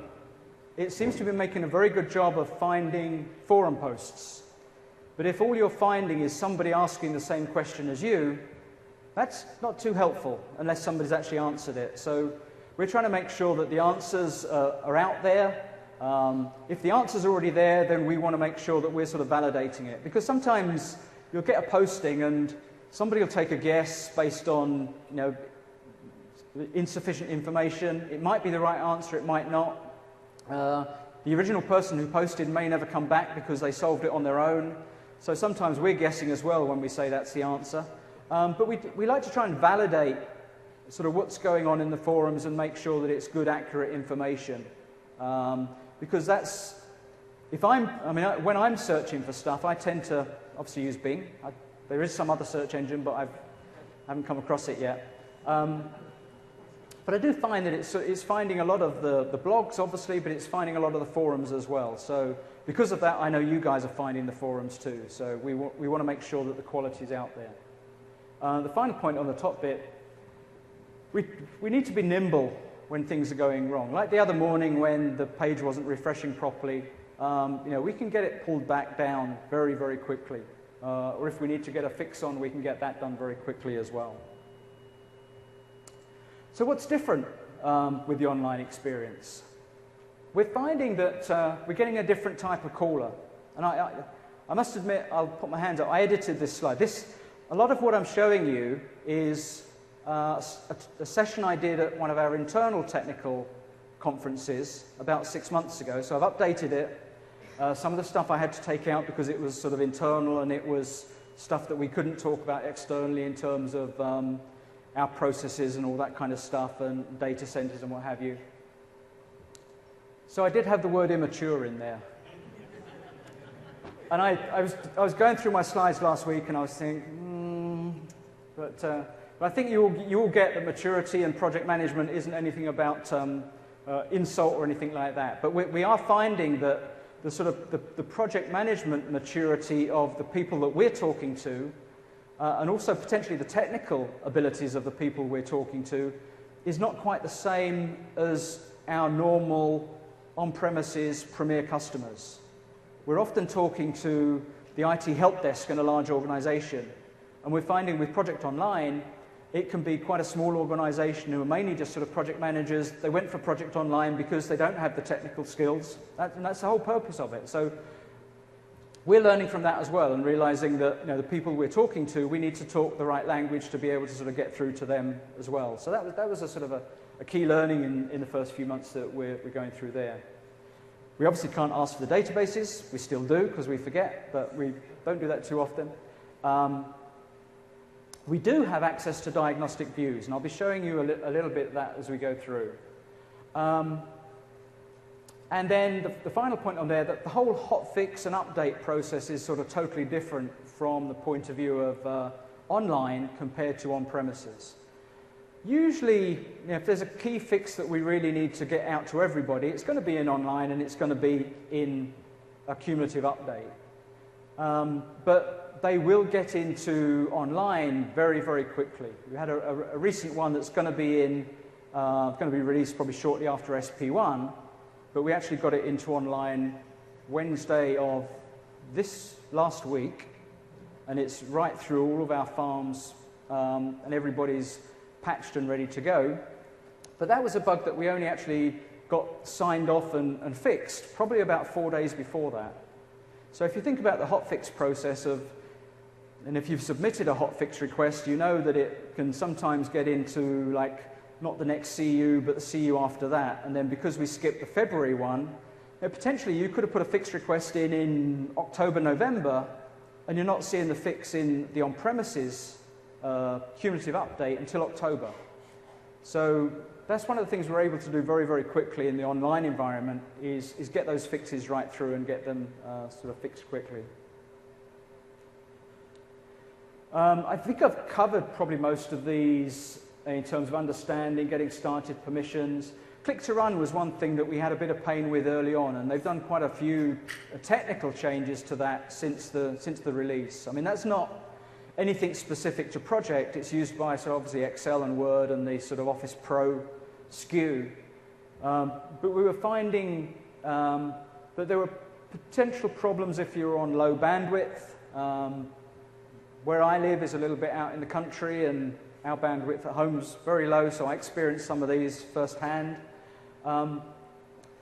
A: it seems to be making a very good job of finding forum posts. But if all you're finding is somebody asking the same question as you, that's not too helpful unless somebody's actually answered it. So we're trying to make sure that the answers are out there. If the answer's already there, then we want to make sure that we're sort of validating it. Because sometimes you'll get a posting and somebody will take a guess based on, insufficient information. It might be the right answer, it might not. The original person who posted may never come back because they solved it on their own. So sometimes we're guessing as well when we say that's the answer. But we like to try and validate sort of what's going on in the forums and make sure that it's good, accurate information. Because that's, when I'm searching for stuff, I tend to obviously use Bing. There is some other search engine, but I haven't come across it yet. But I do find that it's finding a lot of the blogs, obviously, but it's finding a lot of the forums as well. So because of that, I know you guys are finding the forums too. So we want to make sure that the quality is out there. The final point on the top bit, we need to be nimble when things are going wrong. Like the other morning when the page wasn't refreshing properly, we can get it pulled back down very, very quickly. Or if we need to get a fix on, we can get that done very quickly as well. So what's different with the online experience? We're finding that we're getting a different type of caller. And I must admit, I'll put my hands up, I edited this slide. A lot of what I'm showing you is a session I did at one of our internal technical conferences about 6 months ago. So I've updated it. Some of the stuff I had to take out because it was sort of internal and it was stuff that we couldn't talk about externally in terms of our processes and all that kind of stuff and data centers and what have you. So I did have the word immature in there. And I was going through my slides last week and I was thinking, but I think you all get that maturity and project management isn't anything about insult or anything like that. But we are finding that the sort of the project management maturity of the people that we're talking to, and also potentially the technical abilities of the people we're talking to, is not quite the same as our normal on-premises premier customers. We're often talking to the IT help desk in a large organization, and we're finding with Project Online, it can be quite a small organization who are mainly just sort of project managers. They went for Project Online because they don't have the technical skills, and that's the whole purpose of it. So we're learning from that as well and realizing that the people we're talking to, we need to talk the right language to be able to sort of get through to them as well. So that was a sort of a key learning in the first few months that we're going through there. We obviously can't ask for the databases. We still do because we forget, but we don't do that too often. We do have access to diagnostic views, and I'll be showing you a little bit of that as we go through. And then the final point on there, that the whole hotfix and update process is sort of totally different from the point of view of online compared to on-premises. Usually, if there's a key fix that we really need to get out to everybody, it's going to be in online and it's going to be in a cumulative update. But they will get into online very, very quickly. We had a recent one that's going to be released probably shortly after SP1, but we actually got it into online Wednesday of this last week, and it's right through all of our farms, and everybody's patched and ready to go. But that was a bug that we only actually got signed off and fixed probably about 4 days before that. So if you think about the hotfix process and if you've submitted a hotfix request, you know that it can sometimes get into like not the next CU, but the CU after that. And then because we skipped the February one, potentially you could have put a fix request in October, November, and you're not seeing the fix in the on-premises cumulative update until October. So that's one of the things we're able to do very, very quickly in the online environment is get those fixes right through and get them sort of fixed quickly. I think I've covered probably most of these in terms of understanding, getting started, permissions. Click to run was one thing that we had a bit of pain with early on, and they've done quite a few technical changes to that since the release. I mean, that's not anything specific to project. It's used by sort of obviously Excel and Word and the sort of Office Pro SKU. But we were finding that there were potential problems if you were on low bandwidth. Where I live is a little bit out in the country, and our bandwidth at home is very low, so I experienced some of these firsthand. The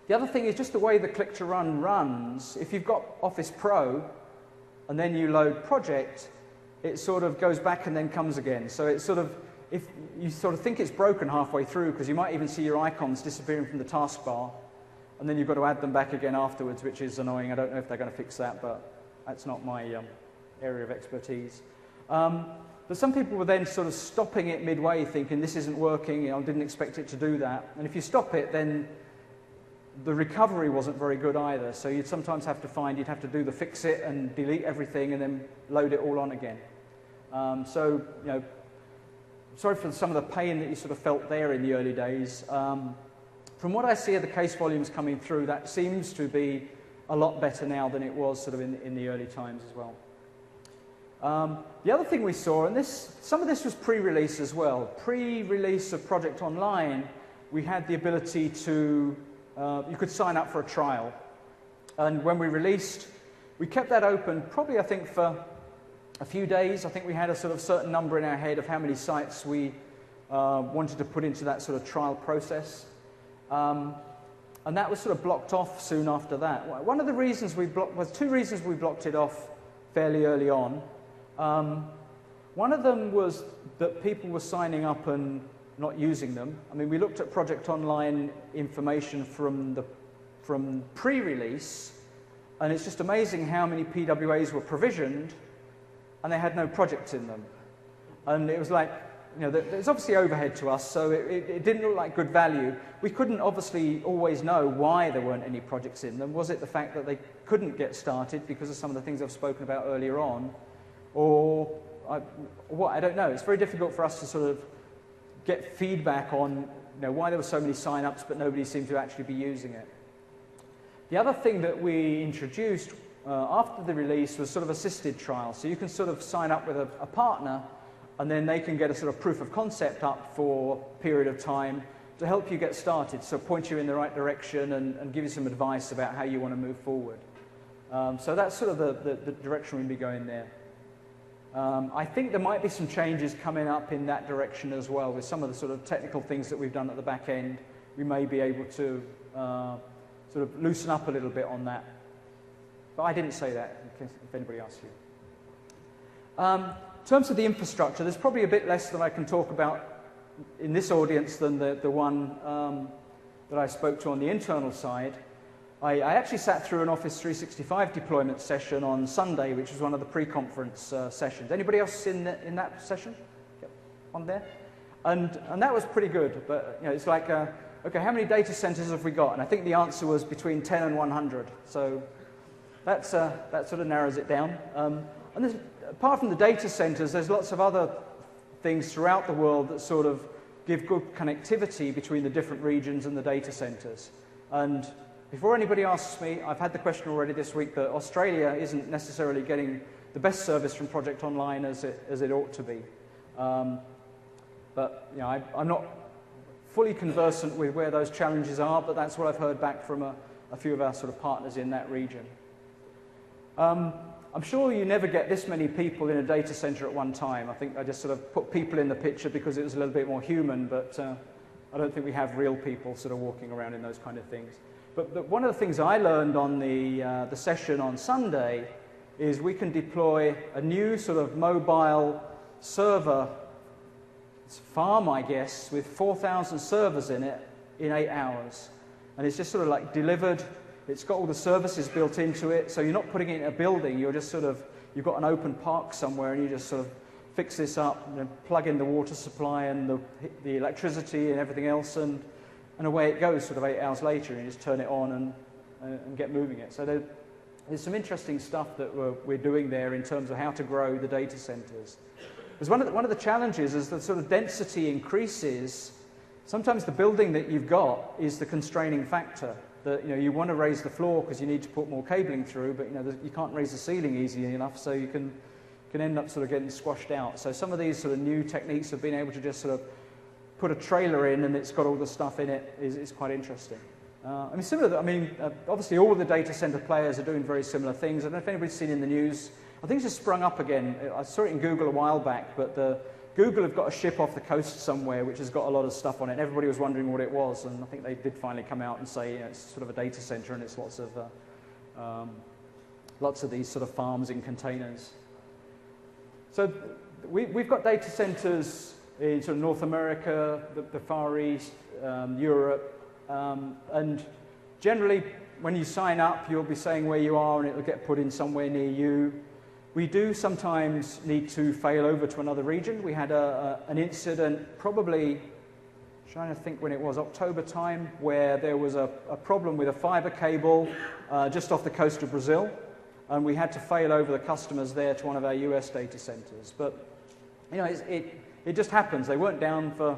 A: other thing is just the way the Click to Run runs. If you've got Office Pro and then you load Project, it sort of goes back and then comes again. So it's sort of, if you sort of think it's broken halfway through, because you might even see your icons disappearing from the taskbar, and then you've got to add them back again afterwards, which is annoying. I don't know if they're going to fix that, but that's not my area of expertise. but some people were then sort of stopping it midway, thinking this isn't working, I didn't expect it to do that. And if you stop it, then the recovery wasn't very good either. So you'd sometimes have to find you'd have to do the fix it and delete everything and then load it all on again. So, sorry for some of the pain that you sort of felt there in the early days. From what I see of the case volumes coming through, that seems to be a lot better now than it was sort of in the early times as well. The other thing we saw, and some of this was pre-release as well. Pre-release of Project Online, we had the ability to, you could sign up for a trial. And when we released, we kept that open probably, I think, for a few days. I think we had a sort of certain number in our head of how many sites we wanted to put into that sort of trial process. And that was sort of blocked off soon after that. One of the reasons we blocked, was two reasons we blocked it off fairly early on. One of them was that people were signing up and not using them. I mean, we looked at Project Online information from pre-release, and it's just amazing how many PWAs were provisioned, and they had no projects in them. And it was like, there's obviously overhead to us, so it didn't look like good value. We couldn't obviously always know why there weren't any projects in them. Was it the fact that they couldn't get started because of some of the things I've spoken about earlier on? Or what? I don't know. It's very difficult for us to sort of get feedback on why there were so many sign-ups but nobody seemed to actually be using it. The other thing that we introduced after the release was sort of assisted trials. So you can sort of sign up with a partner, and then they can get a sort of proof of concept up for a period of time to help you get started, so point you in the right direction and give you some advice about how you want to move forward. So that's sort of the direction we'll be going there. I think there might be some changes coming up in that direction as well, with some of the sort of technical things that we've done at the back end. We may be able to sort of loosen up a little bit on that. But I didn't say that, in case if anybody asks you. In terms of the infrastructure, there's probably a bit less that I can talk about in this audience than the one that I spoke to on the internal side. I actually sat through an Office 365 deployment session on Sunday, which was one of the pre-conference sessions. Anybody else in that session? Yep. On there? And that was pretty good, but it's like, okay, how many data centers have we got? And I think the answer was between 10 and 100. So that sort of narrows it down. And apart from the data centers, there's lots of other things throughout the world that sort of give good connectivity between the different regions and the data centers. And before anybody asks me, I've had the question already this week that Australia isn't necessarily getting the best service from Project Online as it ought to be. But I'm not fully conversant with where those challenges are, but that's what I've heard back from a few of our sort of partners in that region. I'm sure you never get this many people in a data center at one time. I think I just sort of put people in the picture because it was a little bit more human, but I don't think we have real people sort of walking around in those kind of things. But one of the things I learned on the session on Sunday is we can deploy a new sort of mobile server farm, I guess, with 4,000 servers in it in 8 hours. And it's just sort of like delivered. It's got all the services built into it, so you're not putting it in a building. You're just sort of, you've got an open park somewhere, and you just sort of fix this up, and then plug in the water supply and the electricity and everything else, and away it goes sort of 8 hours later, and you just turn it on and get moving it. So there's some interesting stuff that we're doing there in terms of how to grow the data centers. Because one of the challenges is that sort of density increases. Sometimes the building that you've got is the constraining factor. That you want to raise the floor because you need to put more cabling through, but you can't raise the ceiling easily enough, so you can end up sort of getting squashed out. So some of these sort of new techniques of being able to just sort of put a trailer in and it's got all the stuff in it is quite interesting. Obviously all of the data center players are doing very similar things. I don't know if anybody's seen in the news. I think it's just sprung up again. I saw it in Google a while back, but Google have got a ship off the coast somewhere which has got a lot of stuff on it. Everybody was wondering what it was, and I think they did finally come out and say it's sort of a data center and it's lots of these sort of farms in containers. So we've got data centers in sort of North America, the Far East, Europe, and generally when you sign up you'll be saying where you are and it'll get put in somewhere near you. We do sometimes need to fail over to another region. We had an incident, probably, trying to think when it was, October time, where there was a problem with a fiber cable just off the coast of Brazil, and we had to fail over the customers there to one of our US data centers. But, you know, it just happens. They weren't down for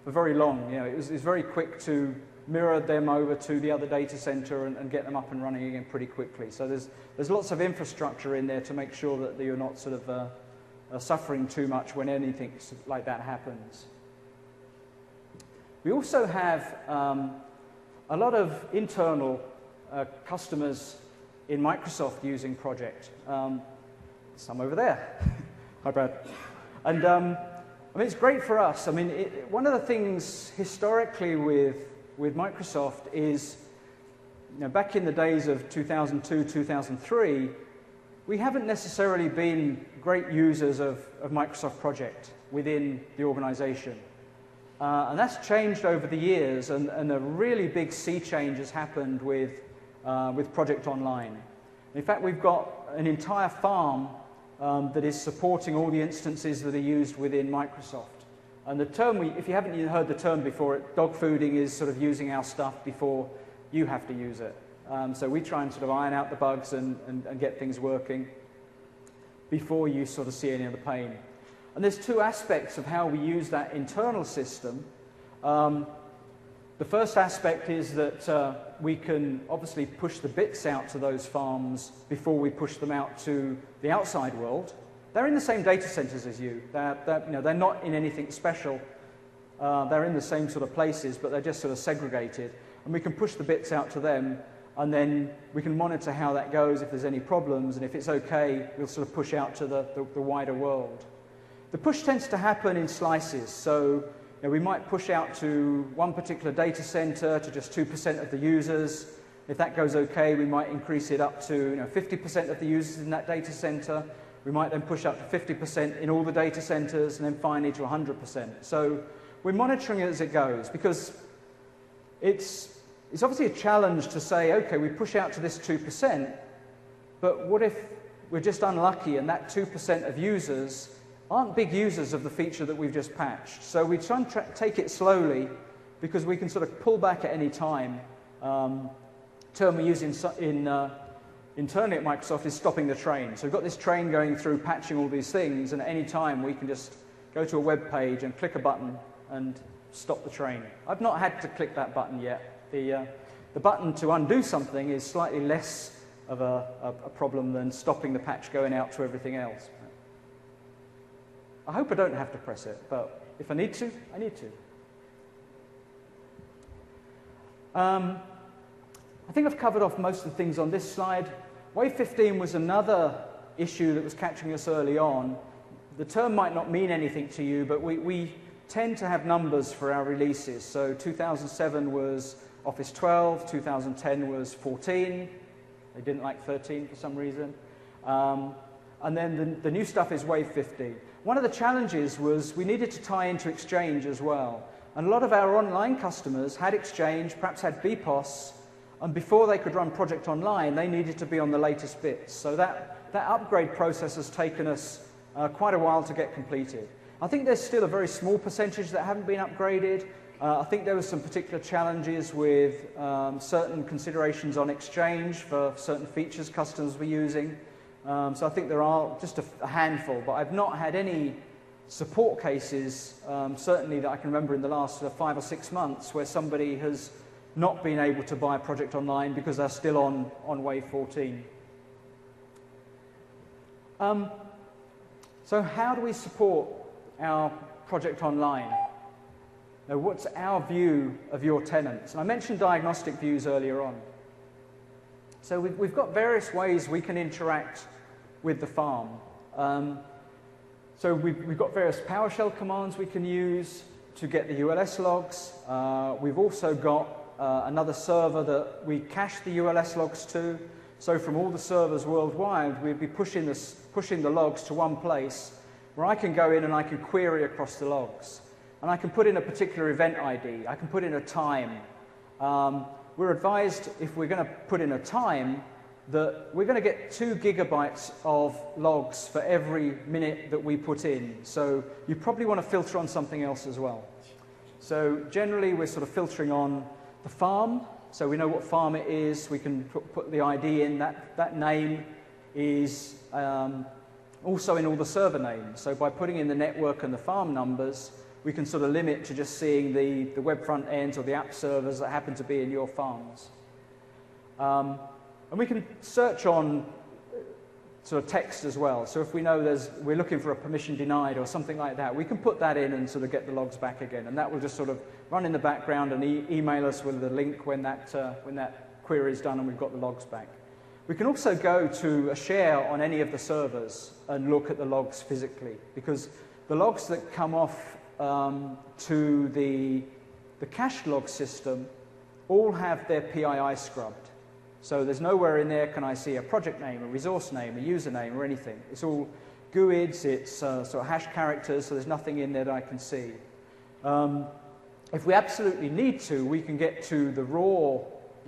A: very long. You know, it was very quick to mirror them over to the other data center and get them up and running again pretty quickly. So there's lots of infrastructure in there to make sure that you're not sort of suffering too much when anything like that happens. We also have a lot of internal customers in Microsoft using Project. Some over there. Hi, Brad. And I mean, it's great for us. I mean, one of the things historically with Microsoft is, you know, back in the days of 2002, 2003, we haven't necessarily been great users of Microsoft Project within the organization. And that's changed over the years, and a really big sea change has happened with Project Online. In fact, we've got an entire farm that is supporting all the instances that are used within Microsoft. And the term, if you haven't heard the term before, dog fooding is sort of using our stuff before you have to use it. So we try and sort of iron out the bugs and get things working before you sort of see any of the pain. And there's two aspects of how we use that internal system. The first aspect is that we can obviously push the bits out to those farms before we push them out to the outside world. They're in the same data centers as you. They're not in anything special. They're in the same sort of places, but they're just sort of segregated. And we can push the bits out to them, and then we can monitor how that goes, if there's any problems, and if it's okay, we'll sort of push out to the wider world. The push tends to happen in slices, so you know, we might push out to one particular data center to just 2% of the users. If that goes okay, we might increase it up to 50% of the users in that data center. We might then push up to 50% in all the data centers, and then finally to 100%. So we're monitoring it as it goes, because it's obviously a challenge to say, okay, we push out to this 2%, but what if we're just unlucky and that 2% of users aren't big users of the feature that we've just patched? So we try and take it slowly, because we can sort of pull back at any time. Term we use internally at Microsoft is stopping the train. So we've got this train going through, patching all these things, and at any time we can just go to a web page and click a button and stop the train. I've not had to click that button yet. The button to undo something is slightly less of a problem than stopping the patch going out to everything else. I hope I don't have to press it, but if I need to, I need to. I think I've covered off most of the things on this slide. Wave 15 was another issue that was catching us early on. The term might not mean anything to you, but we tend to have numbers for our releases. So 2007 was Office 12, 2010 was 14. They didn't like 13 for some reason. And then the new stuff is Wave 15. One of the challenges was we needed to tie into Exchange as well. And a lot of our online customers had Exchange, perhaps had BPOS, and before they could run Project Online, they needed to be on the latest bits. So that upgrade process has taken us quite a while to get completed. I think there's still a very small percentage that haven't been upgraded. I think there were some particular challenges with certain considerations on Exchange for certain features customers were using. So I think there are just a handful, but I've not had any support cases, certainly that I can remember in the last 5 or 6 months, where somebody has not been able to buy Project Online because they're still on Wave 14. So how do we support our Project Online? Now, what's our view of your tenants? And I mentioned diagnostic views earlier on. So we've got various ways we can interact with the farm. So we've got various PowerShell commands we can use to get the ULS logs. We've also got another server that we cache the ULS logs to. So from all the servers worldwide, we'd be pushing the logs to one place where I can go in and I can query across the logs. And I can put in a particular event ID. I can put in a time. We're advised if we're going to put in a time that we're going to get 2 gigabytes of logs for every minute that we put in. So you probably want to filter on something else as well. So generally, we're sort of filtering on the farm. So we know what farm it is. We can put the ID in. That name is also in all the server names. So by putting in the network and the farm numbers, we can sort of limit to just seeing the web front ends or the app servers that happen to be in your farms. And we can search on sort of text as well. So if we know we're looking for a permission denied or something like that, we can put that in and sort of get the logs back again. And that will just sort of run in the background and email us with the link when that query is done and we've got the logs back. We can also go to a share on any of the servers and look at the logs physically, because the logs that come off to the cached log system all have their PII scrubbed. So there's nowhere in there can I see a project name, a resource name, a username, or anything. It's all GUIDs, it's sort of hash characters, so there's nothing in there that I can see. If we absolutely need to, we can get to the raw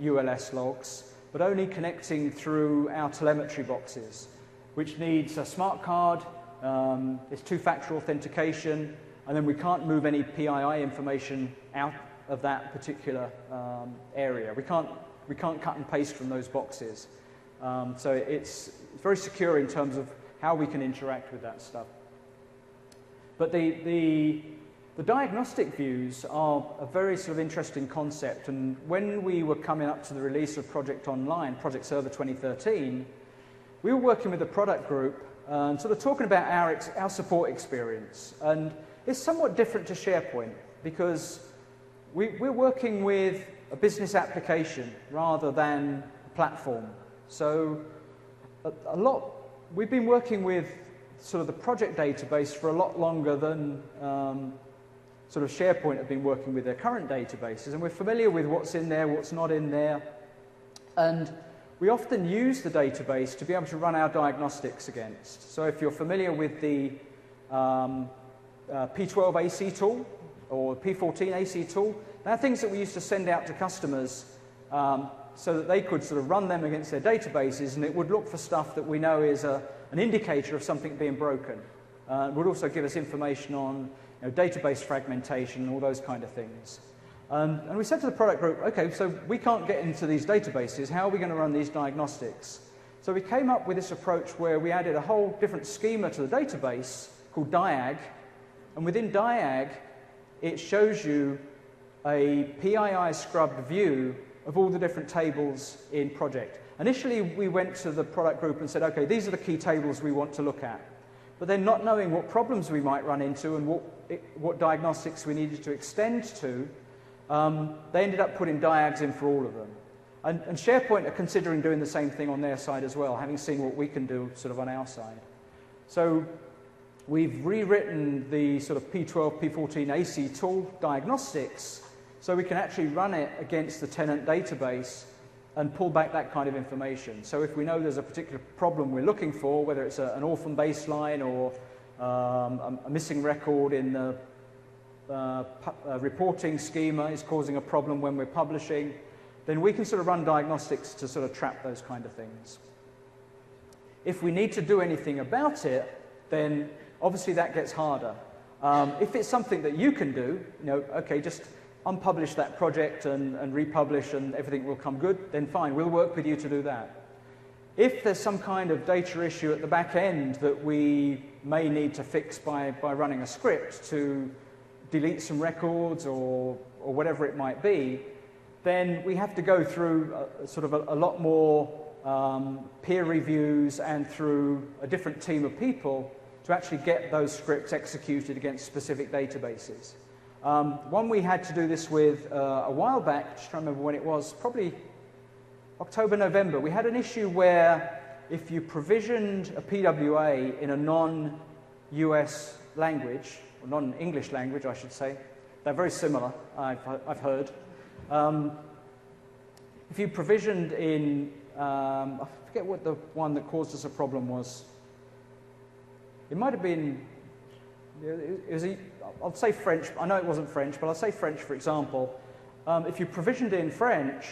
A: ULS logs, but only connecting through our telemetry boxes, which needs a smart card, it's 2-factor authentication, and then we can't move any PII information out of that particular area. We can't cut and paste from those boxes. So it's very secure in terms of how we can interact with that stuff. But the diagnostic views are a very sort of interesting concept. And when we were coming up to the release of Project Online, Project Server 2013, we were working with the product group and sort of talking about our support experience. And it's somewhat different to SharePoint because we're working with a business application rather than a platform. So we've been working with sort of the project database for a lot longer than sort of SharePoint have been working with their current databases, and we're familiar with what's in there, what's not in there, and we often use the database to be able to run our diagnostics against. So if you're familiar with the P12 AC tool or P14 AC tool, they're things that we used to send out to customers so that they could sort of run them against their databases, and it would look for stuff that we know is an indicator of something being broken. It would also give us information on database fragmentation and all those kind of things. And we said to the product group, okay, so we can't get into these databases. How are we going to run these diagnostics? So we came up with this approach where we added a whole different schema to the database called DIAG, and within DIAG, it shows you a PII scrubbed view of all the different tables in project. Initially, we went to the product group and said, okay, these are the key tables we want to look at. But then not knowing what problems we might run into and what diagnostics we needed to extend to, they ended up putting DIAGs in for all of them. And SharePoint are considering doing the same thing on their side as well, having seen what we can do sort of on our side. So we've rewritten the sort of P12, P14 AC tool diagnostics so we can actually run it against the tenant database and pull back that kind of information. So if we know there's a particular problem we're looking for, whether it's an orphan baseline or a missing record in the reporting schema is causing a problem when we're publishing, then we can sort of run diagnostics to sort of trap those kind of things. If we need to do anything about it, then obviously that gets harder. If it's something that you can do, okay, just unpublish that project and republish and everything will come good, then fine, we'll work with you to do that. If there's some kind of data issue at the back end that we may need to fix by running a script to delete some records or whatever it might be, then we have to go through sort of a lot more peer reviews and through a different team of people to actually get those scripts executed against specific databases. One we had to do this with a while back, just trying to remember when it was, probably October, November. We had an issue where if you provisioned a PWA in a non-US language, or non-English language, I should say, they're very similar, I've heard. If you provisioned in, I forget what the one that caused us a problem was. It might have been, I'll say French. I know it wasn't French, but I'll say French, for example. If you provisioned in French,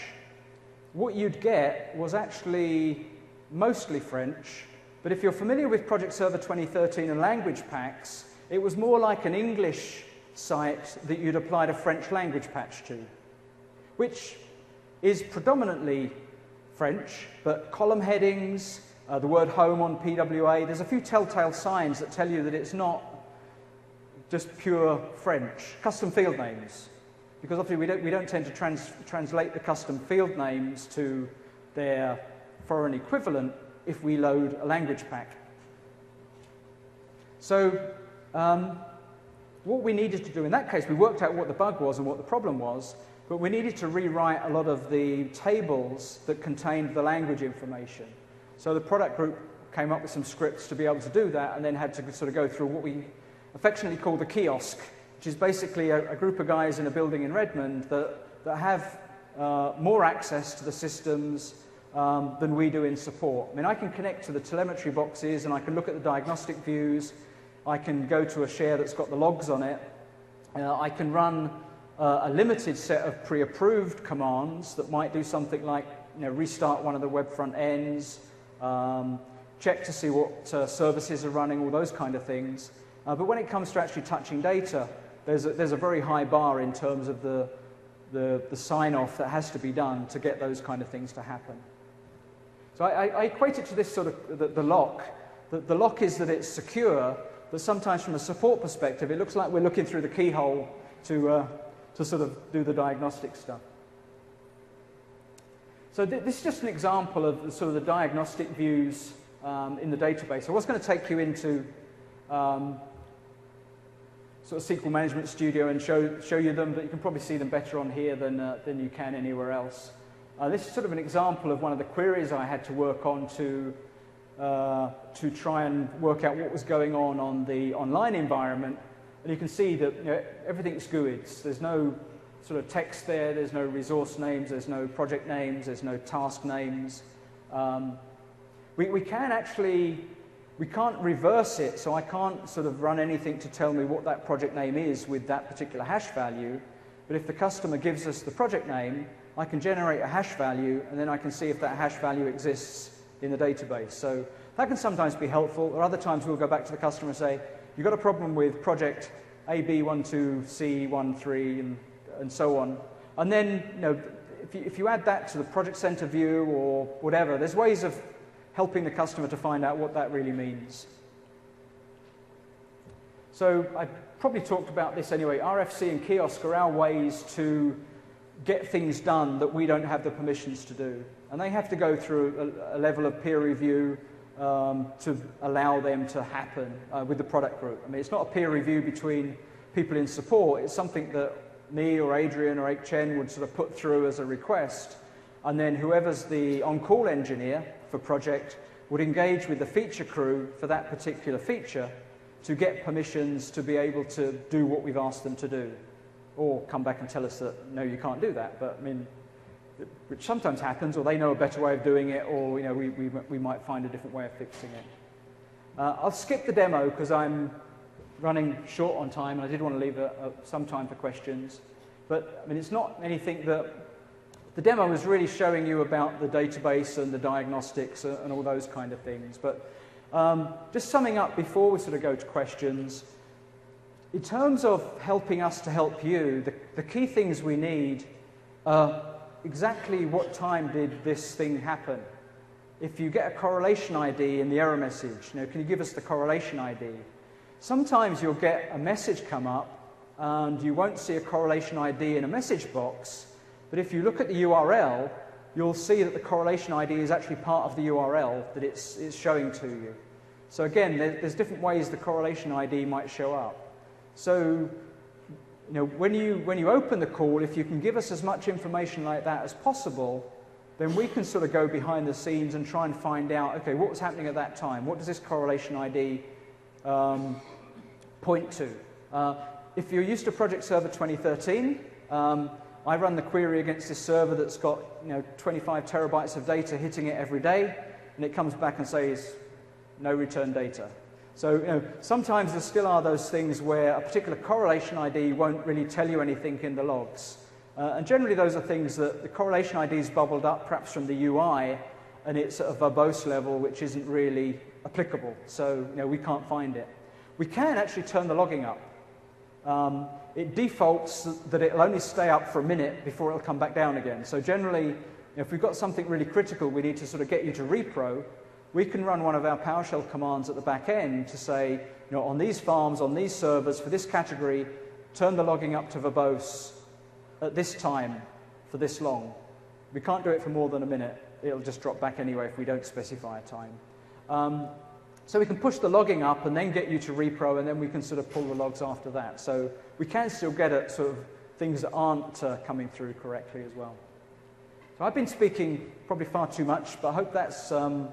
A: what you'd get was actually mostly French, but if you're familiar with Project Server 2013 and language packs, it was more like an English site that you'd applied a French language patch to, which is predominantly French, but column headings, the word home on PWA, there's a few telltale signs that tell you that it's not just pure French. Custom field names, because obviously we don't tend to translate the custom field names to their foreign equivalent if we load a language pack. So what we needed to do in that case, we worked out what the bug was and what the problem was, but we needed to rewrite a lot of the tables that contained the language information. So the product group came up with some scripts to be able to do that, and then had to sort of go through what we affectionately call the kiosk, which is basically a group of guys in a building in Redmond that have more access to the systems than we do in support. I mean, I can connect to the telemetry boxes, and I can look at the diagnostic views. I can go to a share that's got the logs on it. I can run a limited set of pre-approved commands that might do something like, restart one of the web front ends, check to see what services are running, all those kind of things. But when it comes to actually touching data, there's a very high bar in terms of the sign-off that has to be done to get those kind of things to happen. So I equate it to this sort of the lock. The lock is that it's secure, but sometimes from a support perspective, it looks like we're looking through the keyhole to sort of do the diagnostic stuff. So this is just an example of sort of the diagnostic views in the database. I was going to take you into sort of SQL Management Studio and show you them, but you can probably see them better on here than you can anywhere else. This is sort of an example of one of the queries I had to work on to try and work out what was going on the online environment. And you can see that everything's GUIDs. There's no sort of text there, there's no resource names, there's no project names, there's no task names. We can't reverse it, so I can't sort of run anything to tell me what that project name is with that particular hash value. But if the customer gives us the project name, I can generate a hash value, and then I can see if that hash value exists in the database. So that can sometimes be helpful, or other times we'll go back to the customer and say, you've got a problem with project AB12C13 and so on. And then, if you add that to the project center view or whatever, there's ways of helping the customer to find out what that really means. So I probably talked about this anyway. RFC and kiosk are our ways to get things done that we don't have the permissions to do. And they have to go through a level of peer review to allow them to happen with the product group. I mean, it's not a peer review between people in support. It's something that me or Adrian or Chen would sort of put through as a request. And then whoever's the on-call engineer for project would engage with the feature crew for that particular feature to get permissions to be able to do what we've asked them to do. Or come back and tell us that, no, you can't do that. But, I mean, which sometimes happens, or they know a better way of doing it, or, we might find a different way of fixing it. I'll skip the demo because I'm running short on time, and I did want to leave some time for questions. But, I mean, it's not anything that... The demo was really showing you about the database and the diagnostics and all those kind of things. But just summing up before we sort of go to questions, in terms of helping us to help you, the key things we need are exactly what time did this thing happen. If you get a correlation ID in the error message, can you give us the correlation ID? Sometimes you'll get a message come up and you won't see a correlation ID in a message box, but if you look at the URL, you'll see that the correlation ID is actually part of the URL that it's showing to you. So again, there's different ways the correlation ID might show up. So, when you open the call, if you can give us as much information like that as possible, then we can sort of go behind the scenes and try and find out, okay, what was happening at that time? What does this correlation ID point to? If you're used to Project Server 2013, I run the query against this server that's got 25 terabytes of data hitting it every day, and it comes back and says, no return data. So sometimes there still are those things where a particular correlation ID won't really tell you anything in the logs. And generally those are things that the correlation ID is bubbled up perhaps from the UI, and it's at a verbose level which isn't really applicable. So we can't find it. We can actually turn the logging up. It defaults that it'll only stay up for a minute before it'll come back down again. So generally, if we've got something really critical, we need to sort of get you to repro, we can run one of our PowerShell commands at the back end to say, on these farms, on these servers, for this category, turn the logging up to verbose at this time for this long. We can't do it for more than a minute. It'll just drop back anyway if we don't specify a time. So we can push the logging up and then get you to repro, and then we can sort of pull the logs after that. So we can still get at sort of things that aren't coming through correctly as well. So I've been speaking probably far too much, but I hope that's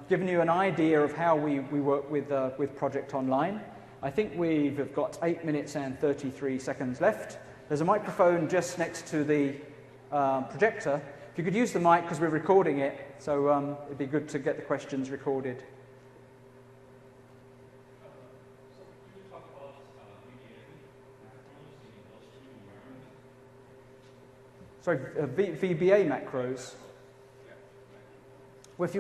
A: given you an idea of how we work with Project Online. I think we've got 8 minutes and 33 seconds left. There's a microphone just next to the projector. If you could use the mic because we're recording it, so it'd be good to get the questions recorded. Sorry, VBA macros. Well, if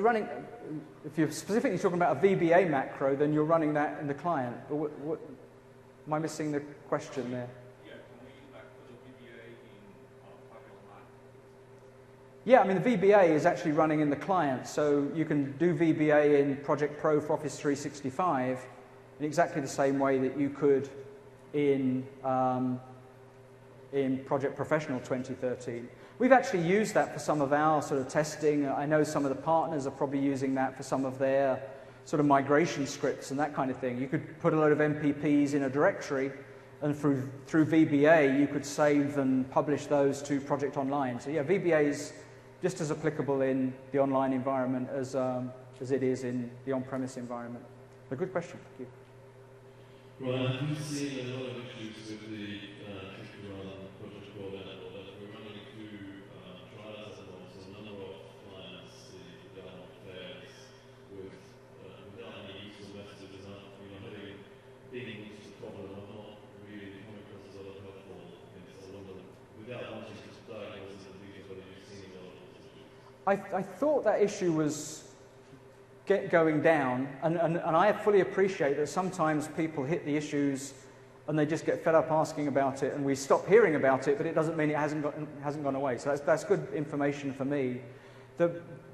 A: you're specifically talking about a VBA macro, then you're running that in the client. But what am I missing the question there?
B: Yeah, can we put a VBA in Project Online?
A: Yeah, I mean the VBA is actually running in the client, so you can do VBA in Project Pro for Office 365 in exactly the same way that you could in Project Professional 2013. We've actually used that for some of our sort of testing. I know some of the partners are probably using that for some of their sort of migration scripts and that kind of thing. You could put a load of MPPs in a directory, and through VBA you could save and publish those to Project Online. So yeah, VBA is just as applicable in the online environment as it is in the on-premise environment. A good question, thank you.
C: Right, we've seen a lot of issues with the Project Pro that we're running through trials at the moment. So a number of clients, the download players without any useful messages are being used to problem are not really coming across as a lot of helpful things. So without wanting to diagnose the features, whether you've seen a lot of those issues.
A: I thought that issue was going down, and I fully appreciate that sometimes people hit the issues and they just get fed up asking about it, and we stop hearing about it, but it doesn't mean it hasn't gone away. So that's good information for me.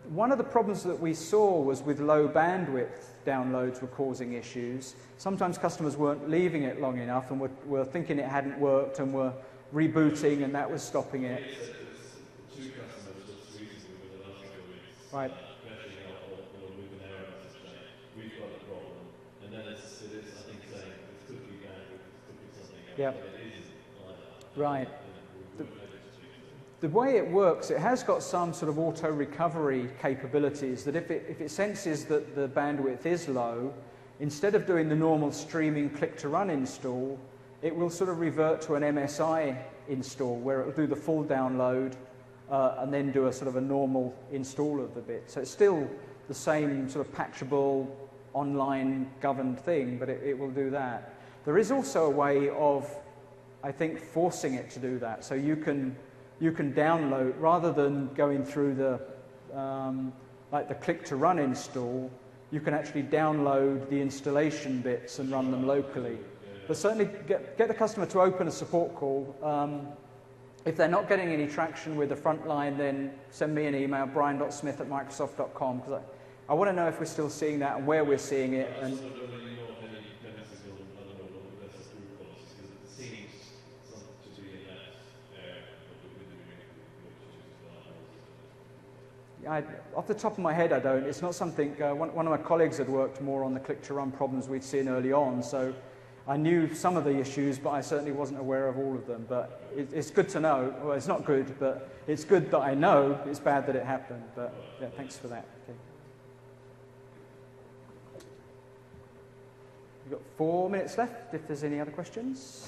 A: One of the problems that we saw was with low bandwidth downloads were causing issues. Sometimes customers weren't leaving it long enough and were thinking it hadn't worked and were rebooting, and that was stopping it.
C: Two customers just recently with the last couple of weeks.
A: Right.
C: We've got a problem, and then it is, I think, saying it could be bandwidth, it could be something else,
A: Yep.
C: but it isn't either.
A: Right. The way it works, it has got some sort of auto-recovery capabilities that if it senses that the bandwidth is low, instead of doing the normal streaming click-to-run install, it will sort of revert to an MSI install where it will do the full download and then do a sort of a normal install of the bit. So it's still the same sort of patchable, online governed thing, but it will do that. There is also a way of, I think, forcing it to do that. So you can download, rather than going through the like the click-to-run install, you can actually download the installation bits and run them locally. But certainly get the customer to open a support call. If they're not getting any traction with the front line, then send me an email, brian.smith@microsoft.com, because I want to know if we're still seeing that and where we're seeing it. And off the top of my head, I don't. It's not something, one of my colleagues had worked more on the click-to-run problems we'd seen early on, so I knew some of the issues, but I certainly wasn't aware of all of them. But it's good to know. Well, it's not good, but it's good that I know. It's bad that it happened, but yeah, thanks for that. Okay. We've got 4 minutes left, if there's any other questions.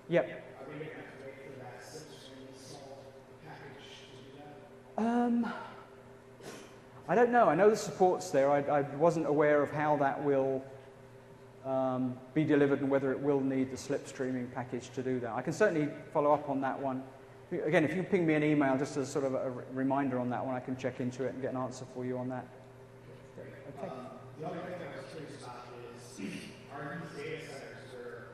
A: Yep.
D: Are we going to have to wait for that system install package
A: I don't know. I know the support's there. I wasn't aware of how that will be delivered and whether it will need the slipstreaming package to do that. I can certainly follow up on that one. Again, if you ping me an email just as sort of a reminder on that one, I can check into it and get an answer for you on that. Okay.
D: The other thing I was curious about is, are these data centers where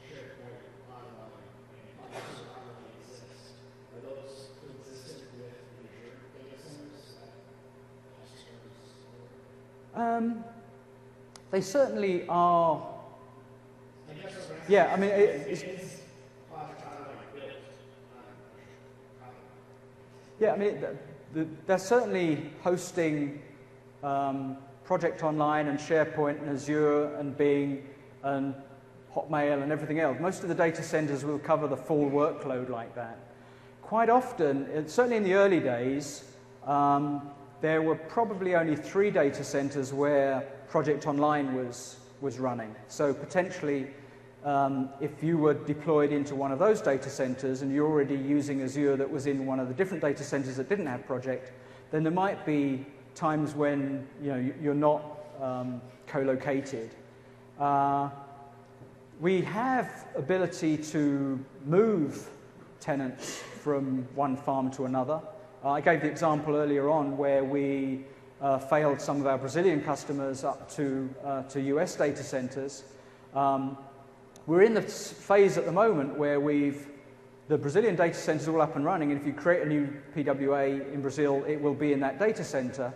D: SharePoint Online and Microsoft Online exist, are those consistent with the Azure data centers that customers?
A: They certainly are.
D: I guess what I'm
A: Yeah, I mean,
D: asking is Project Online built on Azure?
A: yeah, I mean, they're certainly hosting Project Online and SharePoint and Azure and Bing and Hotmail and everything else. Most of the data centers will cover the full workload like that. Quite often, certainly in the early days, there were probably only 3 data centers where Project Online was running. So potentially, if you were deployed into one of those data centers and you're already using Azure that was in one of the different data centers that didn't have Project, then there might be times when you're not co-located. We have ability to move tenants from one farm to another. I gave the example earlier on where we failed some of our Brazilian customers up to US data centers. We're in the phase at the moment where the Brazilian data center is all up and running, and if you create a new PWA in Brazil, it will be in that data center.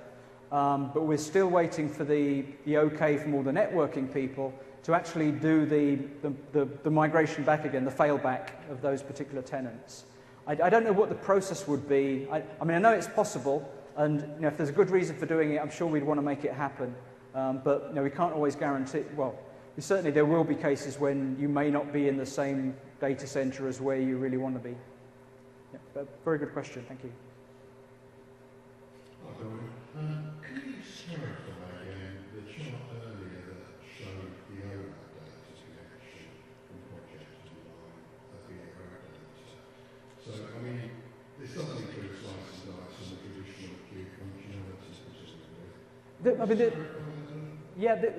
A: But we're still waiting for the OK from all the networking people to actually do the migration back again, the failback of those particular tenants. I don't know what the process would be. I mean, I know it's possible, and if there's a good reason for doing it, I'm sure we'd want to make it happen. But we can't always guarantee. Well, certainly there will be cases when you may not be in the same data center as where you really want to be. Yeah, but very good question. Thank you.
E: Can you clarify again the chart earlier that showed the OLAP data connection from Project Online at the ARA data? So, I mean, this doesn't include slice and dice and the traditional queue functionalities presumably.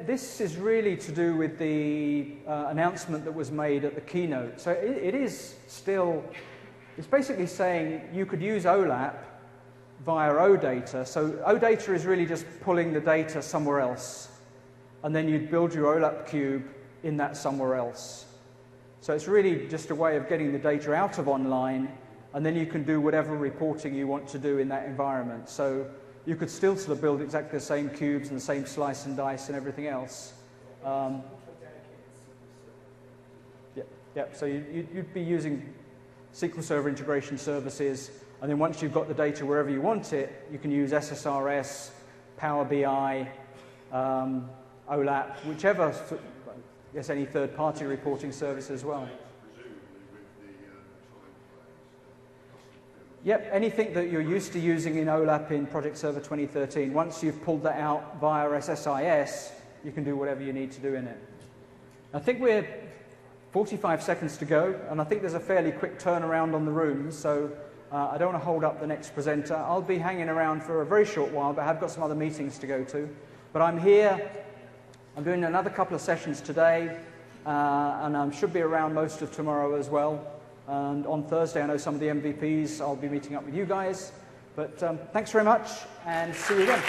A: This is really to do with the announcement that was made at the keynote. So it is still, it's basically saying you could use OLAP via OData. So OData is really just pulling the data somewhere else, and then you'd build your OLAP cube in that somewhere else. So it's really just a way of getting the data out of online, and then you can do whatever reporting you want to do in that environment. So you could still sort of build exactly the same cubes and the same slice and dice and everything else. So you'd be using SQL Server integration services, and then once you've got the data wherever you want it, you can use SSRS, Power BI, OLAP, whichever, yes, any third-party reporting service as well. Yep, anything that you're used to using in OLAP in Project Server 2013, once you've pulled that out via SSIS, you can do whatever you need to do in it. I think we're 45 seconds to go, and I think there's a fairly quick turnaround on the room, so I don't want to hold up the next presenter. I'll be hanging around for a very short while, but I have got some other meetings to go to. But I'm here. I'm doing another couple of sessions today, and I should be around most of tomorrow as well. And on Thursday, I know some of the MVPs, I'll be meeting up with you guys. But thanks very much, and see you again.